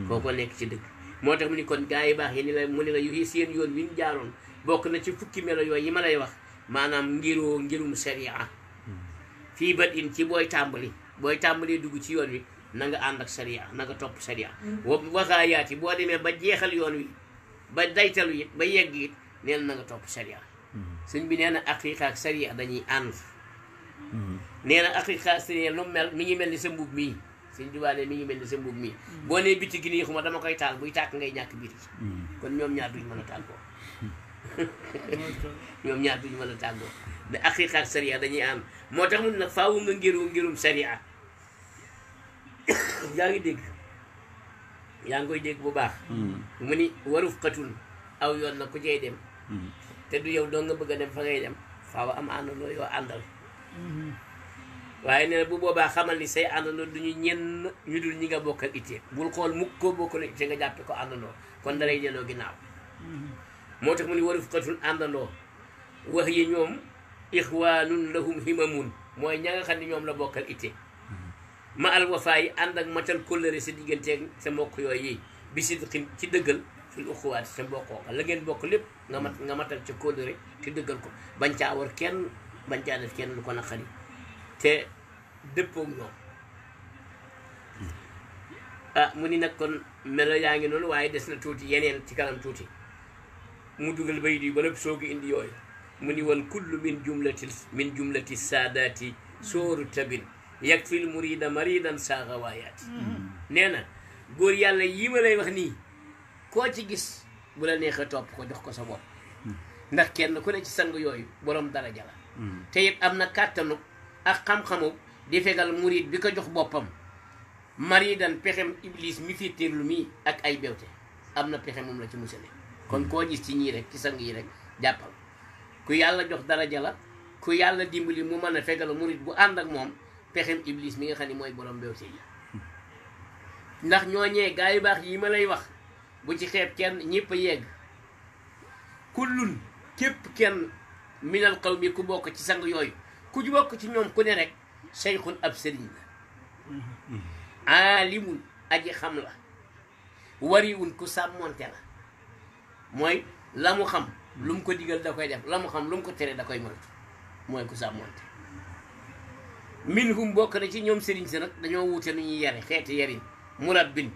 kooku nekk ci dëgg moo tax mu ni kon gaa yi baax yi ni la mu ni la yu seen yoon wi ñu jaaroon bokk na ci fukki melo yooyu yi ma lay wax maanaam ngirum sariya fii bat in ci booy tàmbali dugg ci yoon wi na nga ànd ak sariya na nga topp sariya waxaayaati boo demee ba jeexal yoon wi ba daytalu it ba yegg it nee na nga topp sariya sëñ bi nee na aqiqa ak sariya dañuy ànd nee na aqiqa sariya lu mel mi ngi mel ni sa mbub mii sëñ Tuubaa ne mi ngi mel ni sa mbub mii boo nee bitti gi nii xuma dama koy taal buy tàkk ngay ñàkk biir kon ñoom ñaar duñ mën a tàggoo da aqiqa ak sariya dañuy ànd moo tax mu ne nag faawu nga ngirum sariya yaa ngi dégg yaa ngi koy dégg bu baax mu ni waruf xatun aw yoon na ku cay dem te du yow doo nga bëgg a dem fa ngay dem faaw am àndandoo yoo àndal waaye nee na bu boobaa xamal ni say àndandoo du ñu ñenn ñu dul ñi nga bokkal ittee bul xool mukk koo bokkal ittee nga jàppe ko àndandoo kon dalay delloo ginnaaw moo tax mu ni waruf xatun àndandoo wax yi ñoom ixwaanun lahum himamun mooy ña nga xam ne ñoom la bokkal ittee ma al wafaa yi ànd ak matal kóllëre sa digganteeg sa mbokk yooyu yi bi sidqin ci dëggal fil uxuwaati sa mbokkoo la ngeen bokk lépp nga matal ca kóllëre te dëggal ko bañ caa war kenn bañ caa def kenn lu ko naqari te dëppoog ñoom mu ni nag kon melo yaa ngi noonu waaye des na tuuti yeneen ci kanam tuuti mu dugal bay di ba lépp soogi indi yooyu mu ni woon kullu min jumlati saadaati sóoru tabin yakfil murida maridan saaga waayaati nee na góor yàlla yii ma lay wax nii koo ci gis bu la neexee topp ko jox ko sa bopp ndax kenn ku ne ci sang yooyu borom daraja la te it am na kàttanu ak xam-xamu di fegal murid bi ko jox boppam maridan pexem iblis mi fitirlu mii ak ay bewte am na pexe moom la ci musale kon koo gis ci ñii rek ci sang yi rek jàppal ku yàlla jox daraja la ku yàlla dimbali mu mën a fegal murid bu ànd ak moom pexem iblis mi nga xam ne mooy borom bewte yi ndax ñooñee gaa yu baax yi ma lay wax bu ci xeeb kenn ñëpp a yegg kullun képp kenn minal qawmi ku bokk ci sang yooyu ku bokk ci ñoom ku ne rek seyxun ab sëriñ la aalimun aji xam la wariwun ku sàmmonte la mooy la mu xam lu mu ko digal da koy def la mu xam lu mu ko tere da koy moytu mooy ku sàmmonte minhum bokk na ci ñoom sëriñ si nag dañoo wuute nu ñuy yare xeeti yarin murabbin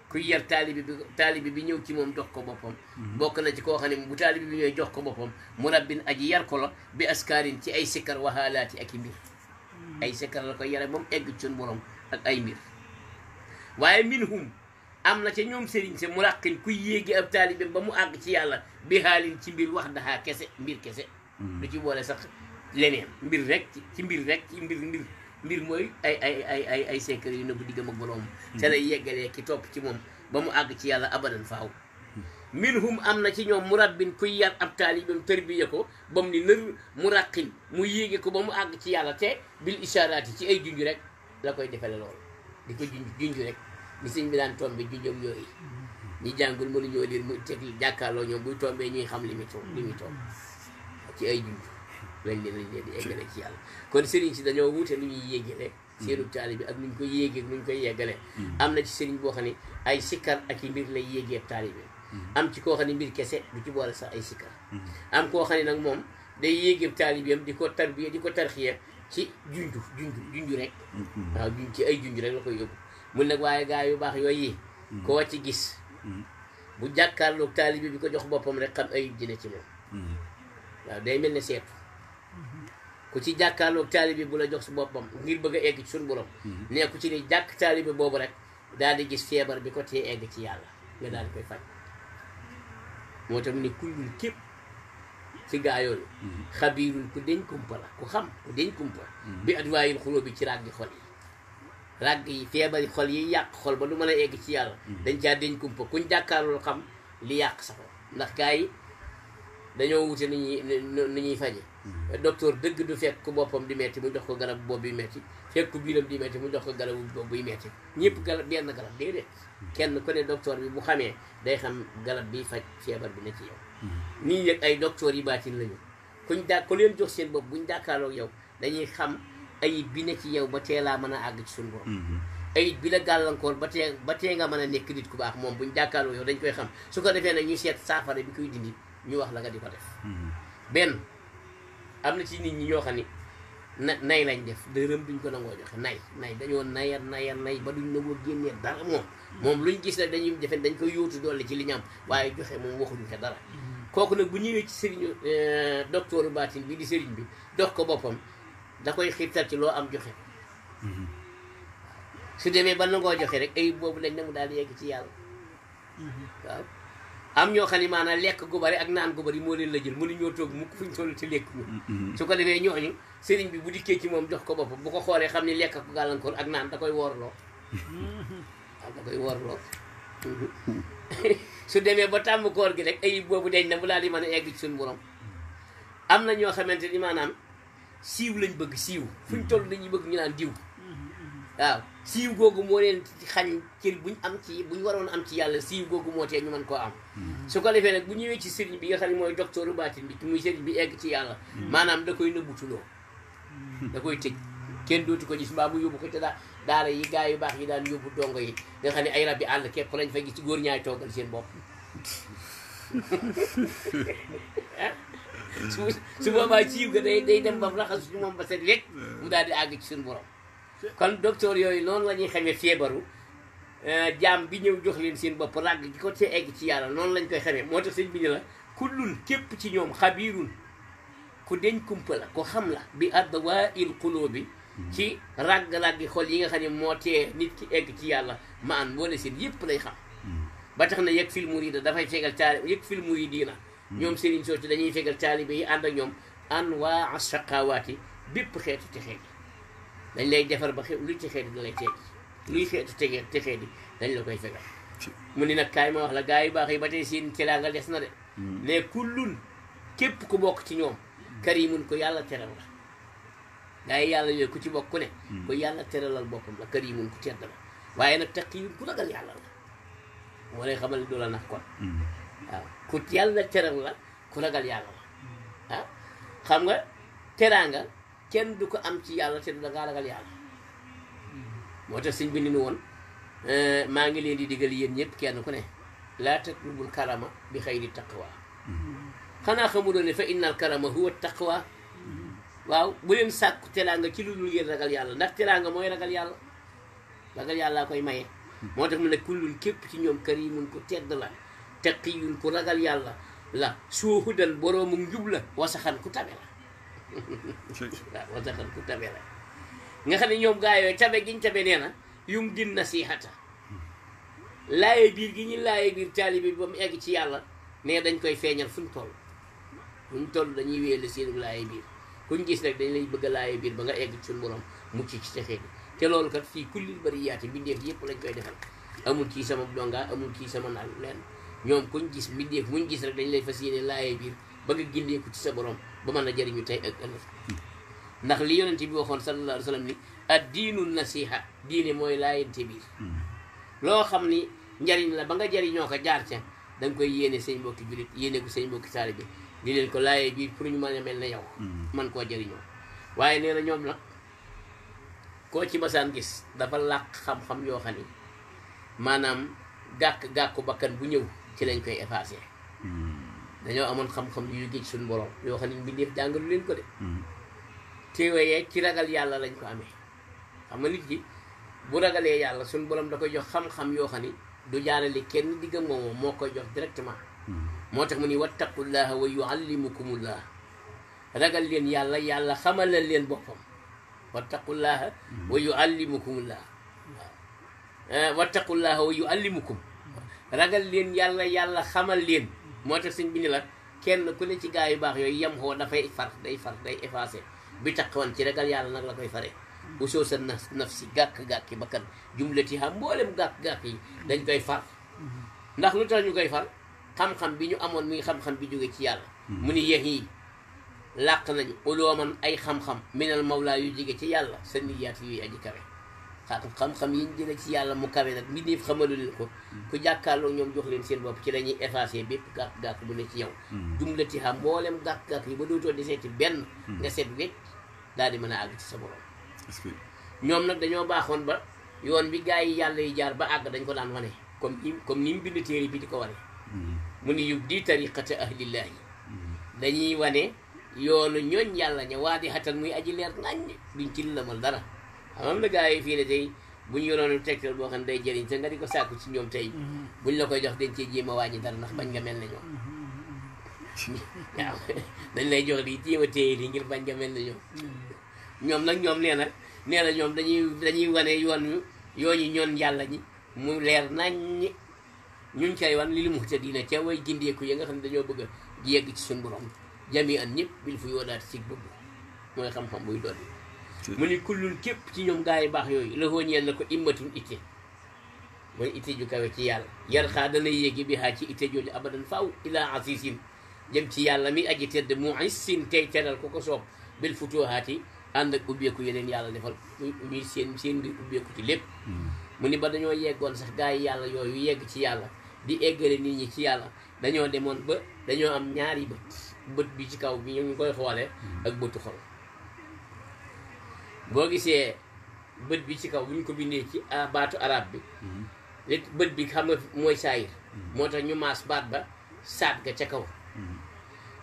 kuy yar taalibi bi ñëw ci moom jox ko boppam bokk na ci koo xam ne bu taalibi bi ñëw jox ko boppam murabbin aji yar ko la bi askaarin ci ay sikkar waxaalaati ak i mbir ay sikkar la koy yare moom egg ci suñu borom ak ay mbir waaye minhum am na ca ñoom sëriñ sa muraqin kuy yéegi ab taalibi ba mu àgg ci yàlla bi xaalin ci mbir wax daxaa kese mbir kese du ci boole sax leneen mbir rek ci mbir rek ci mbir mooy ay secret yu nëbb diggam ak borom te lay yeggalee ki topp ci moom ba mu àgg ci yàlla abadan faaw minhum am na ci ñoom murabbin kuy yar ab taalibam tërbiya ko ba mu ni nër muraqin mu yéege ko ba mu àgg ci yàlla te bil ishaaraati ci ay junj rek la koy defale loolu di ko junj rek ni sëñ bi daan tombe junjam yooyu ñi jàngul mënu ñoo liir mu teg jàkkaarloo ñoom buy tombee ñuy xam li muy toom ci ay junj lañ leen di eggale ci yàlla kon sëriñ si dañoo wuute lu ñuy yéegale seenu taalibe ak nuñ koy yéegee nuñ koy yeggale am na ci sëriñ boo xam ne ay sikkar ak i mbir lay yéegee taalibe am ci koo xam ne mbir kese du ci boole sax ay sikkar am koo xam ne nag moom day yéegee taalibeem di ko tarbiya di ko tarxiya ci junj rek waaw junj ci ay junj rek la koy yóbbu mun nag waaye gaa yu baax yooyu yi koo ci gis bu jàkkaarloog taalibe bi ko jox boppam rek xam ayib ji ne ci moom waaw day mel ne seetu ku ci jàkkaarloog taalibe bu la jox su boppam ngir bëgg a egg ci suñu borom ne ku ci ni jàkk taalibe boobu rek daal di gis feebar bi ko tee egg ci yàlla nga daal di koy faj moo tax mu ne kullul képp ci gaa yooyu xabiirul ku deñ kumpa la ku xam ku deñ kumpa bi adwaayil xuloo bi ci ràggi xol yi ràgg yi feebari xol yi yàq xol ba du mën a egg ci yàlla dañ caa deñ kumpa kuñ jàkkaarlool xam li yàq sa xol ndax gaa yi dañoo wute ni ñuy faje docteur dëgg du fekk ku boppam di metti mu jox ko garab boobu bi metti fekk ku biiram di metti mu jox ko garabu boobu buy metti ñëpp garab benn garab déedéet kenn ku ne docteur bi bu xamee day xam garab bi faj feebar bi ne ci yow nii yëg ay docteur yi baatin lañu ku leen jox seen bopp buñ jàkkaarloog yow dañuy xam ayib bi ne ci yow ba tee laa mën a àgg ci suñu borom ayib bi la gàllankoor ba tee nga mën a nekk nit ku baax moom buñ jàkkaarloog yow dañ koy xam su ko defee nag ñu seet saafara bi koy dindi ñu wax la nga di ko def benn am na ci nit ñi ñoo xam ne nay lañ def dërëm duñ ko nangoo joxe nay dañoo nay ba duñ nangoo génnee dara moom luñ gis rek dañuy defe dañ koy yóotu doole ci li ñu am waaye joxe moom waxuñu ko dara kooku nag bu ñëwee ci sëriñu docteur baatin bi di sëriñ bi dox ko boppam da koy xiirtal ci loo am joxe su demee ba nangoo joxe rek ay boobu lañ ne mu daal di yegg ci yàlla waaw am ñoo xam ne maanaam lekk gu bari ak naan gu bari moo leen la jël mënuñoo toog mukk fuñ toll ci lekk ñu su ko defee ñooñu sëriñ bi bu dikkee ci moom jox ko boppam bu ko xoolee xam ne lekk ko gàllankoor ak naan da koy woorloo waaw da koy woorloo su demee ba tàmm koor gi rek ayib boobu deñ na mu daal di mën a egg ci suñu borom. am na ñoo xamante ni maanaam siiw lañ bëgg siiw fuñ toll dañuy bëgg ñu naan diw waaw siiw googu moo leen xañ cër buñ am ci buñ waroon am ci yàlla siiw googu moo tee ñu mën koo am. su ko defee nag bu ñëwee ci sëriñ bi nga xam ne mooy docteuru baatin bi muy sëriñ bi egg ci yàlla maanaam da koy nëbbutuloo da koy tëj kenn dootu ko gis mbaa mu yóbbu ko ci daara yi gaa yu baax yi daan yóbbu dongo yi nga xam ne ay rab yi àll képp lañ fa gis ci góor ñaay toogal seen bopp su boobaa siiw ga day dem ba raxasu ci moom ba set rek mu daal di àgg ci suñu borom. kon docteur yooyu noonu la ñuy xamee feebaru jaam bi ñëw jox leen seen bopp ràgg gi ko ci egg ci yàlla noonu lañ koy xamee moo tax sëñ bi ne la kullun képp ci ñoom xabiirun ku deñ kumpa la ku xam la bi adwaa'il quluubi ci ràgg-ràggi xol yi nga xam ne moo tee nit ki egg ci yàlla ma an boole seen yëpp lay xam ba tax na yëg fil murida dafay fegal taali yëg fil muridiina ñoom sëriñ sooci dañuy fegal taalibe yi ànd ak ñoom anwaa shaqawaati bépp xeetu te xeeti dañ lay defar ba luy ci xeeti da lay teegi luy xeetu te xeeti dañ la koy fegal mu ni nag kaay ma wax la gaa yu baax yi ba tey seen celaa nga des na de ne kullun képp ku bokk ci ñoom karimun ko yàlla teral la gaa yi yàlla yooyu ku ci bokk ku ne ko yàlla teralal boppam la karimun ku tedd la waaye nag taqiyun ku ragal yàlla la moo lay xamal du la nax kon waaw ku yàlla teral la ku ragal yàlla la ah xam nga teraanga kenn du ko am ci yàlla te du da ngaa ragal yàlla moo tax sëñ bi ni woon maa ngi leen di digal yéen ñëpp kenn ku ne laa tatlubul karama bi xayri taqwa xanaa xamuloo ne fa innal karama huwa taqwa waaw bu leen sàkku teraanga ci lu dul ngeen ragal yàlla ndax teraanga mooy ragal yàlla ragal yàlla koy maye moo tax mu ne kullun képp ci ñoom karimun ku tedd la taqiyun ku ragal yàlla la suuhudan boroomu njub la wasaxan ku tabe la waaw wasaxan ku tabe la nga xam ne ñoom gaa yooyu tabe giñ tabe nee na yum din nasihata laaye biir gi ñu laaye biir taalibi bi ba mu egg ci yàlla mais dañ koy feeñal fuñ toll dañuy wéyale seenu laaye biir kuñ gis rek dañ lay bëgg a laaye biir ba nga egg ci suñu borom mucc ci texee bi te loolu kat fii kullil bari yaati mbindeef yëpp lañ koy defal amul kii sama donga amul kii sama naan leen ñoom kuñ gis mbindeef muñ gis rek dañ lay fas yéene laaye biir ba nga gindeeku ci sa borom ba mën a jëriñu tey ak ëllëg ndax li yonent bi waxoon sallallahu alayhi wa sallam ni ad diinu nasiha diine mooy laayante biir loo xam ni njariñ la ba nga jëriñoo ko jaar ca da nga koy yéene say mbokki julit yéene ko say mbokki taalibe di leen ko laayee biir pour ñu mën a mel ne yow man koo jëriñoo waaye nee na ñoom nag koo ci masaan gis dafa làq xam-xam yoo xam ni maanaam gàkku bakkan bu ñëw ci lañ koy effacé dañoo amoon xam-xam yu géej suñu borom yoo xam ne mbindeef jàngalu leen ko de téewee ci ragal yàlla lañ ko amee xam nga nit ki bu ragalee yàlla suñu borom da koy jox xam-xam yoo xam ni du jaarale kenn digga moomoo moo koy jox directement moo tax mu ni wattaqullaha wa yuallimukumullah ragal leen yàlla yàlla xamalal leen boppam wattaqullaha wa yuallimukumullah waaw wattaqullaha wa yuallimukum ragal leen yàlla yàlla xamal leen moo tax sëñ bi ni la kenn ku ne ci gaa yu baax yooyu yem xoo dafay day effacé bi taqwan ci ragal yàlla nag la koy fare usoo sa naf si gàkk-gàkki bakkan jumlati ha mboolem gàkk-gàkk yi dañ koy far ndax lu tax ñu koy far xam-xam bi ñu amoon muy xam-xam bi jóge ci yàlla mu ni yeex yi làq nañu ulooman ay xam-xam minal mawla yu jóge ci yàlla sa niyaat yuy aji kawe xam-xam yi ñu jële ci yàlla mu kawe nag mbindeef xamalu leen ko ku jàkkaarloo ñoom jox leen seen bopp ci la ñuy effacé bépp gàkk-gàkk bu ne ci yow jumlati ha mboolem gàkk-gàkk yi ba dootoo di seeti benn nga seet wecc daal di mën a àgg ci sa borom ñoom nag dañoo baaxoon ba yoon bi gaa yi yàlla yi jaar ba àgg dañ ko daan wane comme ni mu bind téere bi di ko wane mu ni yub di tariqata ahlillahi dañuy wane yoonu ñooñ yàlla ña waa di xatal muy aji leer naññ duñ ci lëmal dara xam na gaa yi fii ne tey bu ñu yoroon tegtal boo xam ne day jëriñ te nga di ko sàkku ci ñoom tey buñ la koy jox dañ cee jéem a wàññi dara ndax bañ nga mel ne ñoom waaw dañ lay jox di jéem a téye li ngir bañ nga mel ne ñoom ñoom nag ñoom nee na ñoom dañuy wane yooñu ñoon yàlla ñi mu leer naññ ñuñ cay wan li mu ta dina ca way gindeeku ya nga xam ne dañoo bëgg a yegg ci suñu borom jami an ñëpp bil fu yoodaati ci bëgg mooy xam-xam buy doon mu ni kullun képp ci ñoom gaa yi baax yooyu la ñeel na ko immatun itte mooy itte ju kawe ci yàlla yar xaa dana yéegi bi xaa ci itte jooju abadan faaw ila asisin jëm ci yàlla mi aji tedd mu issin tey teral ko ko soob bil futuhaati ànd ak ubbeeku yeneen yàlla defal ñuy seen mbir ubbeeku ci lépp mu ni ba dañoo yeggoon sax gaa yi yàlla yooyu yegg ci yàlla di eggale nit ñi ci yàlla dañoo demoon ba dañoo am ñaari bët bi ci kaw bi ñu ngi koy xoolee ak bëtu xol boo gisee bët bi ci kaw bu ñu ko bindee ci baatu arab bi li bët bi xam nga mooy saayir moo tax ñu maas baat ba saat ga ca kaw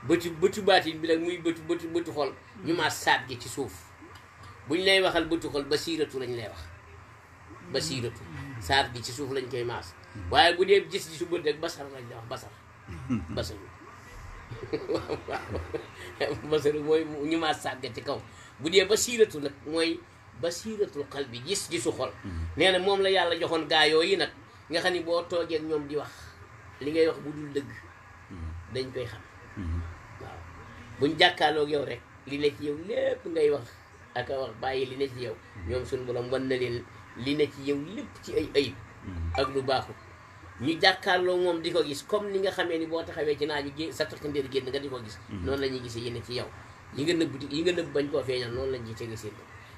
bëtu baatin bi nag muy bëtu xol ñu maas saat gi ci suuf bu ñu lay waxal bëtu xol basiiratu lañ lay wax basiiratu saat gi ci suuf lañ koy maas waaye bu dee gis gi su bët rek basar lañ lay wax basaru waaw basaru mooy ñu maas saat ga ci kaw bu dee basiiratu nag mooy basiiratul qalbi gis-gisu xol nee na moom la yàlla joxoon gaa yooyu nag nga xam ni boo toogee ak ñoom di wax li ngay wax bu dul dëgg dañ koy xam waaw buñ jàkkaarloog yow rek li ne ci yow lépp ngay wax ak a wax bàyyi li ne ci yow ñoom suñu borom wan na leen li ne ci yow lépp ci ay ayib ak lu baaxul ñu jàkkaarloo moom di ko gis comme ni nga xamee ni boo taxawee ci naaju sa takkandeer génn nga di ko gis noonu la ñuy gisee yi ne ci yow yi nga nëbb bañ koo feeñal noonu la ñuy tege seen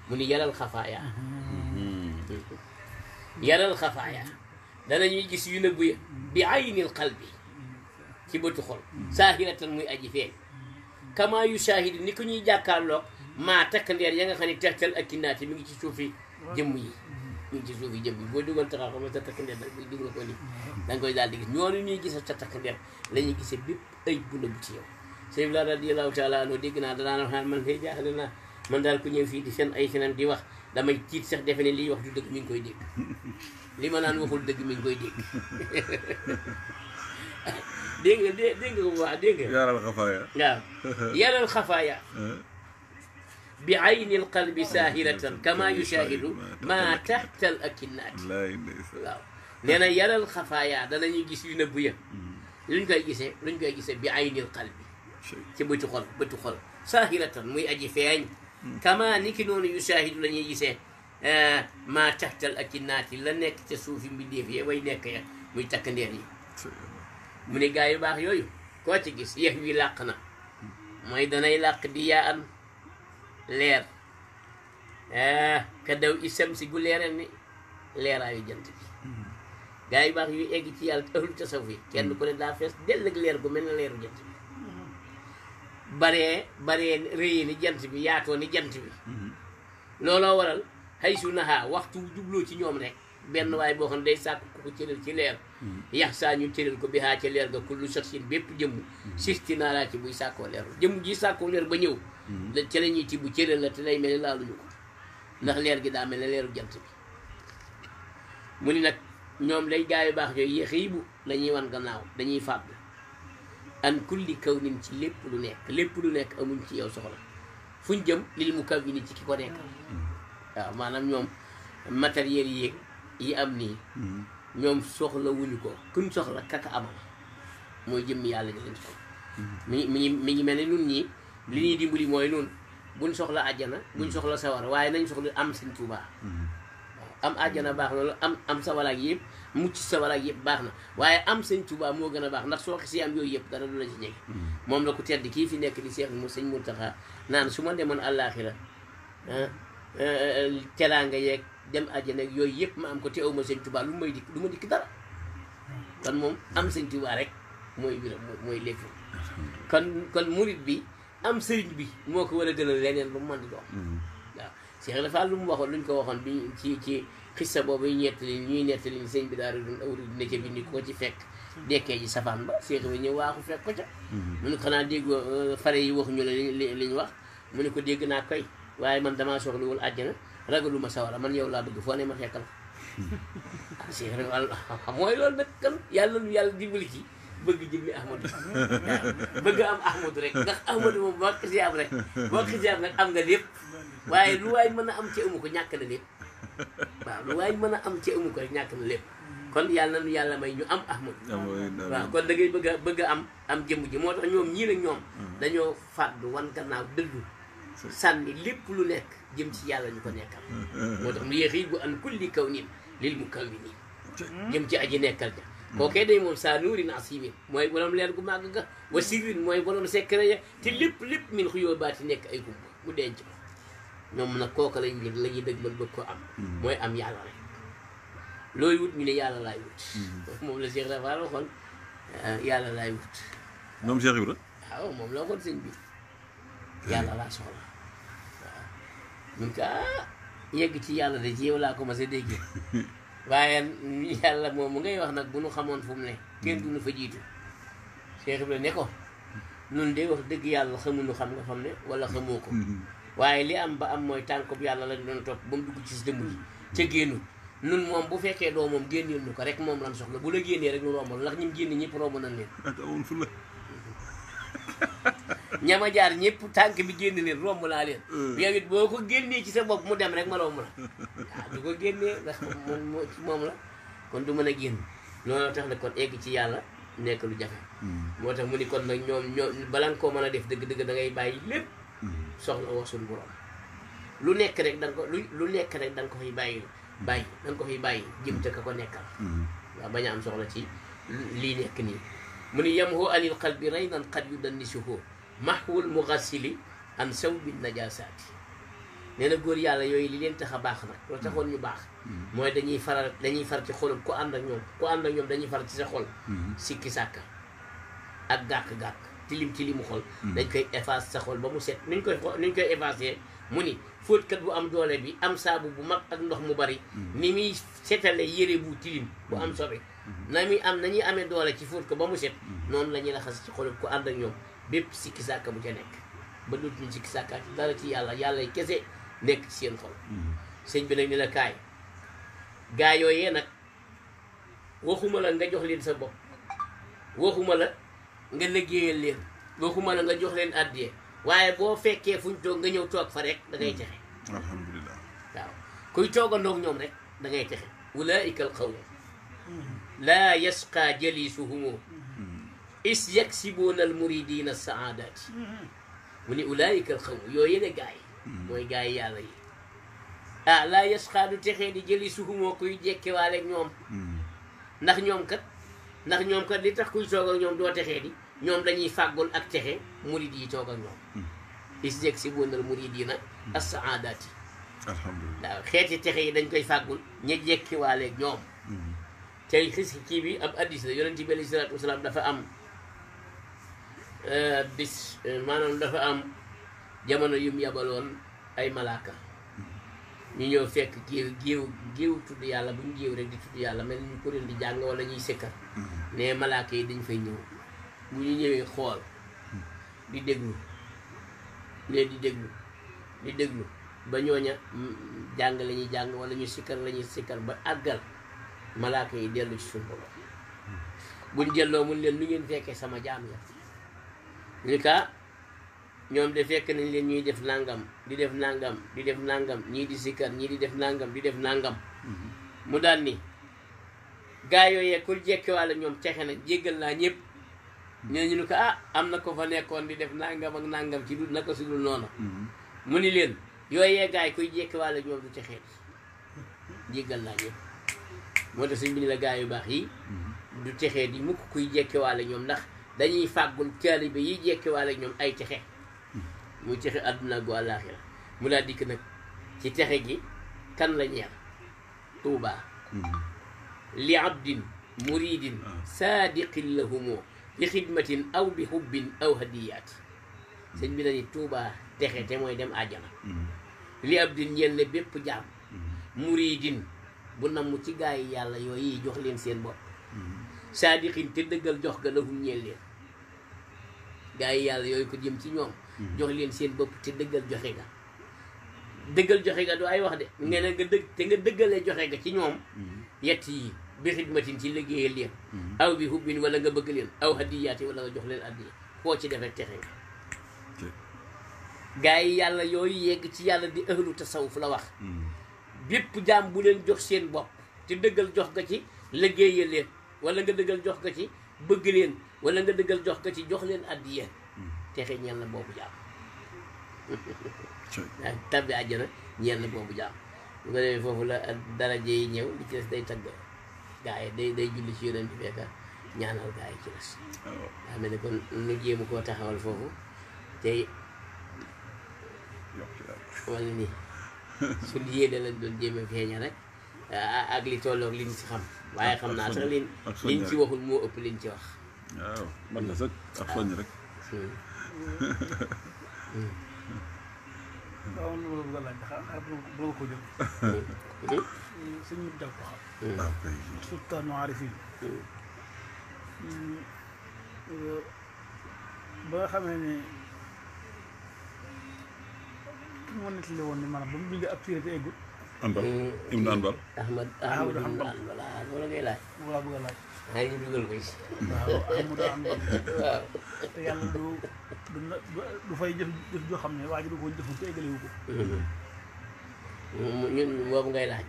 mu ni yaral xafaaya yaral xafaaya danañuy gis yu nëbbu ya bi aynil qalbi ci bëtu xol saahiratan muy aji feeñ kama yu shahidi ni ko ñuy jàkkaarloog maa takkandeer ya nga xam ne tegtal ak kinnaati mi ngi ci suufi jëmm yi mi ngi ci suufi jëmm yi boo dugal taxaw xam ne sa takkandeer nag buy dugal ko ni da nga koy daal di gis ñoonu ñuy gisa sa takkandeer la ñuy gisee bépp ay bu nëbbu ci yow sëñ bi radiyallahu taala anhu dégg naa danaa wax naan man day jaaxle naa man daal ku ñëw fii di fen ay fenam di wax damay tiit sax defe ne liy wax du dëgg mi ngi koy dégg li ma naan waxul dëgg mi ngi koy dégg dégg nga bu baax dégg nga
yaral xafaaya
waaw yaral xafaaya bi aynil qalbi saahiratan kama yushahidu ma taxta al akinnaati waaw nee na yaral xafaaya danañuy gis yu nëbbu ya luñ koy gisee bi aynil qalbi ci bëtu xol saahiratan muy aji feeñ kama ni ki noonu yushahidu la ñuy gisee ma taxtal akinnaati la nekk ca suufi mbindeef yi way nekk ya muy takkandeer yi mu ne gaa yu baax yooyu koo ci gis yeex wi làq na mooy danay làq di yaa an leer ka daw isam si gu leeral ni leeraayu jant bi gaa yu baax yu egg ci yàlla ahlu tasawuf yi kenn ku ne daa fees dell ak leer gu mel ne leeru jant bi baree rëyi ni jant bi yaatoo ni jant bi looloo waral xay su naxaa waxtu jubloo ci ñoom rek benn waay boo xam ne day sàkk ku ko cëral ci leer yax saa ñu cëral ko bi xaa ca leer ga kullu saxsin bépp jëmm sisti naa laa ci buy sàkkoo leer jëmm ji sàkkoo leer ba ñëw ca la ñuy tibb cëral la te lay mel ni laaluñu ko ndax leer gi daa mel ne leeru jant bi mu ni nag ñoom lay gaa yu baax yooyu yéexiibu la ñuy wan gannaaw dañuy fàdd an kulli kaw nin ci lépp lu nekk amuñ ci yow soxla fuñ jëm lil mu kaw ni ci ki ko nekkal waaw maanaam ñoom matériel yi am nii ñoom soxla wuñu ko kuñ soxla kaka amal mooy jëmmi yàlla ñu leen soxla mi ngi mel ni nun ñii li ñuy dimbali mooy nun buñ soxla àjjana buñ soxla sawara waaye nañ soxla am Sëñ Tuubaa am àjjana baax na am sawara ak yëpp mucc sawara ak yëpp baax na waaye am Sëñ Tuubaa moo gën a baax ndax soo xisee am yooyu yëpp dara du la ci jege moom la ku tedd kii fi nekk di Seex mu Sëñ Muntaxa naan su ma demoon àllaaxira teraanga yeeg dem àjjana ak yooyu yëpp ma am ko te aw ma Sëñ Tuubaa lu may dikk du ma dikk dara kon moom am Sëñ Tuubaa rek mooy biram mooy lépp kon murit bi am sëriñ bi moo ko war a gënal leneen lu mu mën di doon waaw Cheikh dafa lu mu waxoon luñ ko waxoon bi ci xissa boobu ñuy nettali sëñ bi daal doon awri dina ca bindi ko ci fekk dekkee ji safaan ba Cheikh bi ñëw waaxu fekk ko ca mu ne ko xanaa dégg fare yi waxuñu la li ñu wax mu ne ko dégg naa koy waaye man damaa soxlawul àjjana ragaluma sawara man yow laa bëgg foo ne ma fekk la Cheikh mooy loolu nag kan yàlla nu yàlla dimbali ci bëgg jëmmi Ahmadu waaw bëgg am Ahmadu rek ndax Ahmadu moom boo xisee am rek boo xisee am nag am nga lépp waaye lu waay mën a am ci amu ko ñàkk na lépp waaw lu waay mën a am ci amu ko rek ñàkk na lépp kon yàlla nu yàlla may ñu am Ahmadu waaw kon da ngay bëgg a am jëmm ji moo tax ñoom ñii nag ñoom dañoo fàddu wan gannaaw dëddu sànni lépp lu nekk jëm ci yàlla ñu ko nekkal moo tax mu yéexii bu an kulli kaw nin lil mu kaw wi nii jëm ci aji nekkal ja kookee day moom saa nuurin asimin mooy borom leer gu màgg ga wa sirrin mooy borom secret ya te lépp min xuyoo baati nekk ay gumba mu denc ko ñoom nag kooka la ñuy dëgmal bëgg ko am mooy am yàlla rek looy wut ñu ne yàlla laay wut moom la Cheikh Rafaal waxoon yàlla laay wut
ñoom Cheikh Ibra
waaw moom la waxoon sëñ bi yàlla laa soxla waaw ñun ka yegg ci yàlla de ci yow laa commencé dégg waaye yàlla moom mu ngay wax nag bu nu xamoon fu mu ne kenn du nu fa jiitu Cheikh Ibra ne ko nun de wax dëgg yàlla xamuñu xam nga xam ne wala xamoo ko waaye li am ba am mooy tànkub yàlla lañ doon topp ba mu dugg ci si dëmm ji ca génnul nun moom bu fekkee doo moom génneel nu ko rek moom lan soxla bu la génnee rek nu rombal ndax ñim génne ñëpp romb nañ leen ñama jaar ñëpp tànk bi génn leen romb naa leen yow it boo ko génnee ci sa bopp mu dem rek ma romb la waaw du ko génnee ndax moom la kon du mën a génn looloo tax nag kon egg ci yàlla nekk lu jafe moo tax mu ni kon nag ñoom bala nga koo mën a def dëgg-dëgg da ngay bàyyi lépp soxla wax suñu borom lu nekk rek da nga ko lu nekk rek da nga ko fiy bàyyi da nga ko fiy bàyyi jëm te ka ko nekkal waaw bañ a am soxla ci lii nekk nii mu ni yamhu anil qalbi raydan qad yudannisuhu mahwul mugassili an sawbi najasaati nee na góor yàlla yooyu li leen tax a baax nag loolu taxoon ñu baax mooy dañuy far ci xolum ku ànd ak ñoom dañuy far ci sa xol sikki sàkka ak gàkk-gàkk tilim xol dañ koy effacer sa xol ba mu set nuñ koy effacer mu ni fóotkat bu am doole bi am saabu bu mag ak ndox mu bari ni muy setale yére bu tilim bu am sobe nañuy amee doole ci fóot ko ba mu set noonu la ñuy raxas ci xolum ku ànd ak ñoom bépp sikki sàkka bu ca nekk ba dootuñu sikki sàkka ci dara ci yàlla yi kese nekk ci seen xol sëñ bi nag ni la kaay gaa yooyee nag waxuma la nga jox leen sa bopp waxuma la nga liggéeyal leen waxuma la nga jox leen àddiyee waaye boo fekkee fuñ toog nga ñëw toog fa rek da ngay texe
alhamdulilah
waaw kuy toogandoog ñoom rek da ngay texe ulaika al qawm laa yasqa jalisuhumu is yaksibuuna al muridina saadaati mu ni ulaika al qawm yooyu ne gaa yi mooy gaa yi yàlla yi laa yasqa du texee di jalisuhumu kuy jekkewaaleeg ñoom ndax ñoom kat li tax kuy toog ak ñoom doo texee di ñoom dañuy fàggul ak texe murid yi toog ak ñoom is yaksibuuna al muridina as-saadaati alhamdulilah waaw xeeti texe yi dañ koy fàggul ña jekkiwaaleeg ñoom tey xis kii bi ab addis la yonent bi alayhi salaatu wasalaam dafa am bis maanaam dafa am jamono yum yabaloon ay malaaka ñu ñëw fekk géew tudd yàlla bu ñu géew rek di tudd yàlla mel ni ñu ko di jàng wala ñuy sëkkar ne malaaka yi dañ fay ñëw bu ñu ñëwee xool di déglu ne di déglu ba ñooña jàng la ñuy jàng wala ñu sikkar la ñuy sikkar ba àggal malaaka yi dellu ci suñu borom buñ delloo mun leen lu ngeen fekkee sama jaam ya ñu ka ñoom de fekk nañ leen ñuy def nangam di def nangam di def nangam ñii di sikkar ñii di def nangam di def nangam mu daal ni gaa yooyee ku jekkiwaale ñoom texe na jéggal naa ñëpp ñu ko am na ko fa nekkoon di def nangam ak nangam ci dul naka su dul noonu mu ni leen yooyee gaa yi kuy jekkiwaale ñoom du texee jéggal naa ñëpp moo tax suñ bi ni la gaa yu baax yi du texee di mukk kuy jekkiwaale ñoom ndax dañuy fàggul taalibe yi jekkiwaale ñoom ay texe muy texe àdduna gu àllaaxira mu daal dikk nag ci texe gi kan la ñeer tuubaa li abdin muridin saadiqin lahumoo bi xidmatin aw bi hubbin aw hadiyaat sëñ bi dañuy tuubaa texe te mooy dem àjjana li abdin ñeel ne bépp jaam muridin bu namm ci gaa yi yàlla yooyu jox leen seen bopp saadiqin te dëggal jox ga lahum ñeel leen gaa yi yàlla yooyu ko jëm ci ñoom jox leen seen bopp te dëggal joxe ga du ay wax de nga ne nga dëggalee joxe ga ci ñoom yett yi bi xidmatin ci liggéeyal leen aw bi hubbin wala nga bëgg leen aw hadiyaati wala nga jox leen addiya koo ci def rek texe nga gaa yi yàlla yooyu yegg ci yàlla di ahlu tasawuf la wax bépp jaam bu leen jox seen bopp te dëggal jox ga ci liggéeyal leen wala nga dëggal jox ga ci bëgg leen wala nga dëggal jox ga ci jox leen addiya texe ñeel na boobu jaam tabbi àjjana ñeel na boobu jaam bu ko defee foofu la daraje yi ñëw li ci des day tagg gaa yi day julli ci yonent bi fekk ñaanal gaa yi ci des
waaw
daa mel ne kon nu jéem koo taxawal foofu tey
yokk ci daal.
wala ni suñ yéene lañ doon jéem a feeña rek ak li tolloog liñ ci xam waaye xam naa sax liñ ci waxul moo ëpp liñ ci wax
waaw man na sax ak soññ rek.
waaw loolu bëgg a laaj xaar bu ko jóg sëñ bi def ko xam
waaw kay.
sultaanu arifin ba nga xamee ne ki moo nettali woon ni maanaam ba mu bindee ab téere te eggul
Anbal Ibnu Anbal.
Ahmadu Anbal voilà loolu ngay laaj
mu laa bëgg a laaj
maa ngi dugal ko ci
waaw Ahmadu Anbal
waaw
te yàlla du fay jëf joo xam ne waa ji du ko jëfu te eggalewu ko
ñun boobu ngay laaj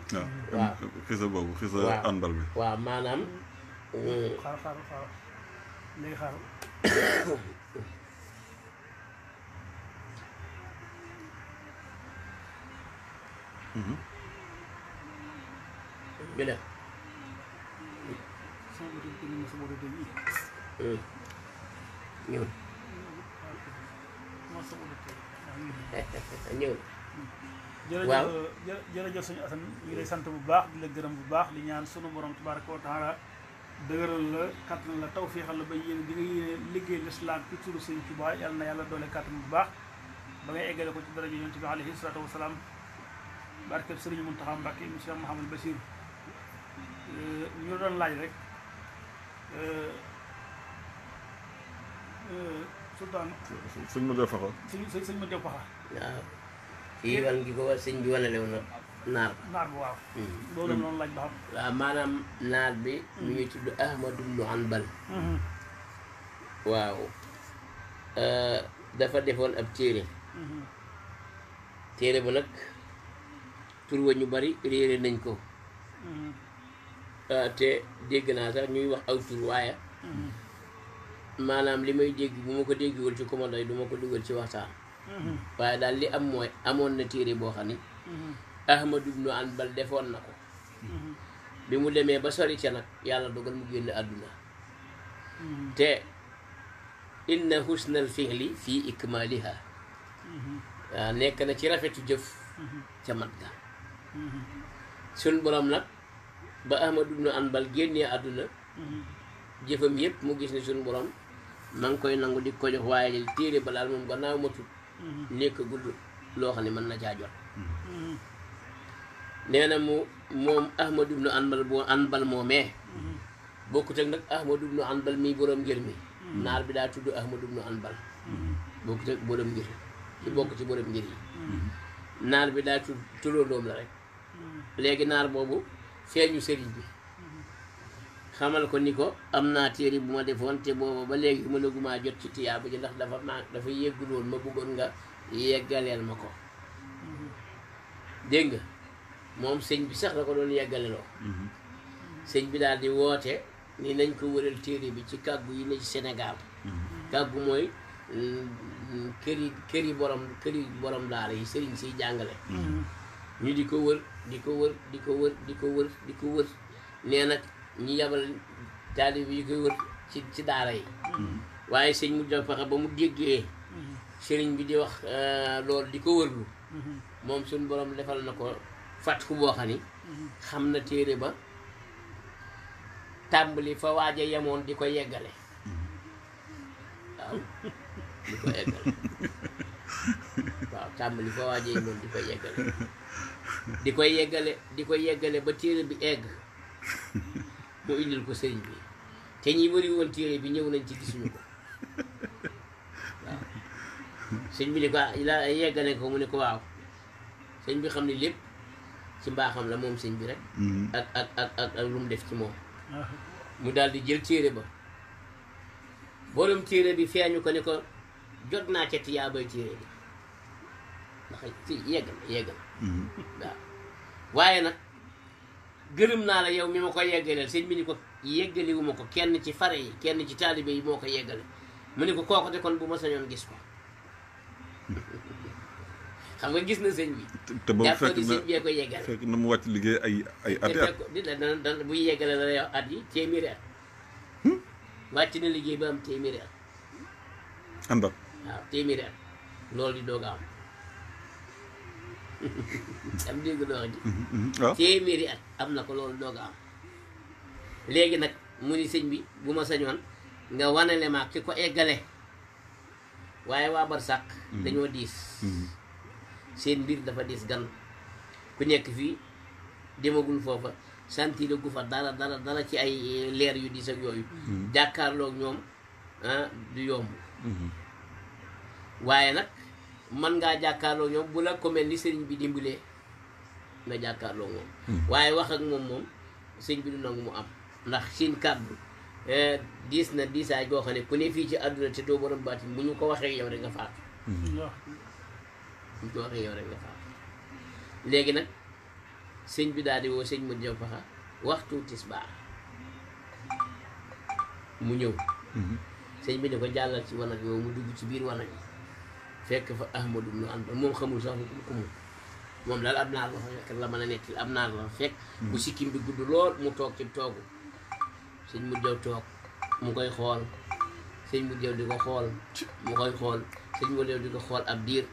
waaw xisa boobu xisa
waaw
Anbal bi.
waaw maanaam
xaar léegi xaar
ñu def
sama bëti ko ni ma sama bëti yi
ñëw
ma sama bëti
ñëw
jërëjëf suñu Asan ñu ngi lay sant bu baax di la gërëm bu baax di ñaan sunu borom tabaraka wa taala dëgëral la kattan la tawfiixal la ba yéene di nga yéene liggéey lislaam ci turu Sëñ Tuubaa yàlla na yàlla doole kattan bu baax ba ngay eggale ko ci daraja yonent bi alayhi salaatu wa salaam barkeb Sëriñ Muntaxa Mbàkke monsieur Mouhamadou Bachir ñu doon laaj rek sultaan
sëñ ma def faxa.
sëñ ma def paxa
waaw fii wan gi ko war sëñ bi wanale woon naar
naar bu waaw loolu noonu laaj ba xam
waaw maanaam naar bi mi ngi tudd Ahmadu bnu Anbal waaw dafa defoon ab téere bu nag tur wa ñu bari réere nañ ko te dégg naa sax ñuy wax aw tur waaye maanaam li may dégg bu ma ko déggiwul ci commande yi du ma ko dugal ci waxtaan waaye daal li am mooy amoon na téere boo xam ni Ahmadu bnu Anbal defoon na ko bi mu demee ba sori ca nag yàlla dogal mu génn àdduna te inna husnal fi'li fii ikmaliha waaw nekk na ci rafetu jëf ca mat ga sun borom nag ba Ahmadu bnu Anbal génnee àdduna jëfam yépp mu gis ni sun borom ma ngi koy nangu di ko jox waaye téere ba daal moom gannaaw matut nekk gudd loo xam ne mën na caa jot nee na moom Ahmadu bnu Anbal moomee bokkut ak nag Ahmadu bnu Anbal mii borom ngir mi naar bi daa tudd Ahmadu bnu Anbal bokkut ak borom ngir ci bokk ci borom ngir yi naar bi daa turandoom la rek léegi naar boobu feeñu sëriñ bi xamal ko ni ko am naa téere bu ma defoon te booba ba léegi mënagumaa jot ci tiyaaba ji ndax dafa yeggul woon ma bëggoon nga yeggaleel ma ko dégg nga moom sëñ bi sax la ko doon yeggaleloo sëñ bi daal di woote ni nañ ko wëral téere bi ci kàggu yi ne ci Sénégal kàggu mooy këri borom daara yi sëriñ siy jàngale ñu di ko wër di ko wër nee nag ñu yabal taalib yi koy wër ci daara yi waaye sëñ mu def fexe ba mu déggee sëriñ bi di wax loolu di ko wërlu moom suñu borom defal na ko fatxu boo xam ni xam na téere ba tàmbali fa waaja yemoon di ko yeggale waaw di ko yeggale waaw tàmbali fa waaja yemoon di ko yeggale ba téere bi egg mu indil ko sëriñ bi te ñi wëri woon téere bi ñëw nañ ci gisuñu ko waaw sëñ bi ni ko la yeggale ko mu ne ko waaw sëñ bi xam ne lépp ci mbaaxam la moom sëñ bi rek ak lu mu def ci moom mu daal di jël téere ba borom téere bi feeñu ko ne ko jot naa ca tiyaabay téere bi ndax ci yeggal waaw waaye nag gërëm naa la yow mi ma ko yeggaleel sëñ bi ni ko yeggaliwu ma ko kenn ci fare yi kenn ci taalibe yi moo ko yeggale mu ne ko kooku te kon bu ma sañoon gis ko xam nga gis na sëñ bi
te boobu
jàpp
fekk
ni
na
sëñ bee ko yeggale
fekk na mu wàcc liggéey ay
te
ati at
fekk di la dana buy yeggale la lay wax at yi téeméeri at wàcc na liggéey ba am téeméeri at
àndal
waaw téeméeri at loolu di doog a am am dégg loo wax ji
waaw
téeméeri at am na ko loolu doog a am léegi nag mu ni sëñ bi bu ma sañoon nga wanale ma ki ko eggale waaye waa barsàq dañoo diis seen mbir dafa diis gan ku nekk fii demagul foofa sentir gu fa dara ci ay leer yu diis ak yooyu jàkkaarloog ñoom du yomb waaye nag man ngaa jàkkaarloog ñoom bu la ko mel ni sëriñ bi dimbalee nga jàkkaarloog moom waaye wax ak moom sëriñ bi du nangu mu am ndax seen kàddu diis na diisaay goo xam ne ku ne fii ci àdduna te doo borom baatin bu ñu ko waxee yow rek nga faatu bu ñu ko waxee yow rek nga faatu léegi nag sëñ bi daal di woo sëñ Modou Diaw Pakha waxtu tisbaar mu ñëw sëñ bi ne ko jàllal ci wanag yow mu dugg ci biir wanag yi fekk fa Ahmadu ibnu Anbal moom xamul sax ku moom daal ab naar la fa fekk la mën a netti ab naar la fa fekk bu sikkim bi gudd lool mu toog ci toogu sëñ Modou Diaw toog mu koy xool sëñ Modou Diaw di ko xool mu koy xool sëñ Modou Diaw di ko xool ab diir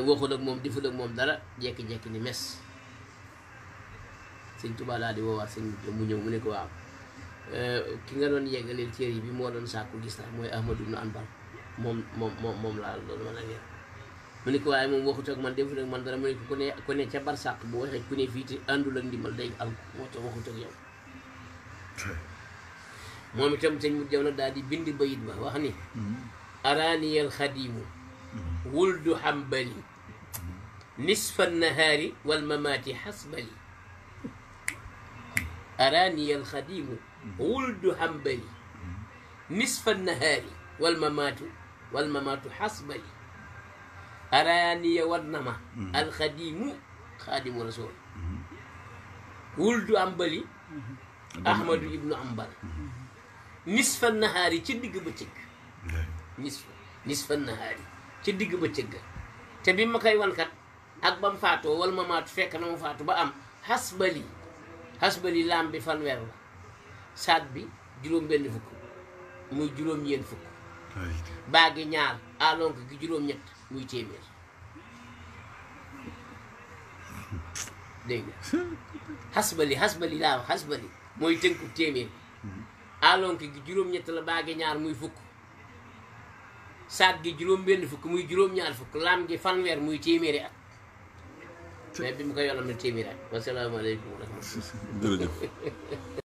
waxul ak moom deful ak moom dara jekki-jekki ni mes sëñ Tuubaa daal di woowaat sëñ Modou Diaw mu ñëw mu ne ko waaw ki nga doon yeggaleel téere yi bi moo doon sàkku gis nag mooy Ahmadu ibnu Anbal moom laa doon mën a leer mu ne ko waaye moom waxut ak man defut ak man dara mu ne ko ku ne ca barsàq bu waxee ku ne fii te àndul ak ndimbal day al moo tax waxut ak yow moom itam sëñ Modou Diaw nag daal di bind bayit ba wax ni araaniyal xadiimu wuldu xambali nisfa nahaari wal mamaati xasbali araaniyal xadiimu wuldu xambali nisfa nahaari wal mamaatu xasbali araaniya wannama alxadiimu xaadimu rasul wuldu ambali ahmadu ibnu ambal nisfa nahaari ci digg bëccëg nisfa nahaari ci digg bëccëg te bi ma koy wankat ak ba mu faatoo wal mamaatu fekk na mu faatu ba am xasbali laam bi fanweer la saat bi juróom-benn fukk muy juróom-ñeent fukk baagi ñaar alonk gi juróom-ñett muy téeméer dégg nga xasbali laa wax xasbali mooy tënku téeméer alonk gi juróom-ñett la baagi ñaar muy fukk saat gi juróom-benn fukk muy juróom-ñaar fukk laam gi fanweer muy téeméeri at mais bi mu ko yoonam na téeméeri at wasalaamaaleykum wa rahmatulah
jërëjëf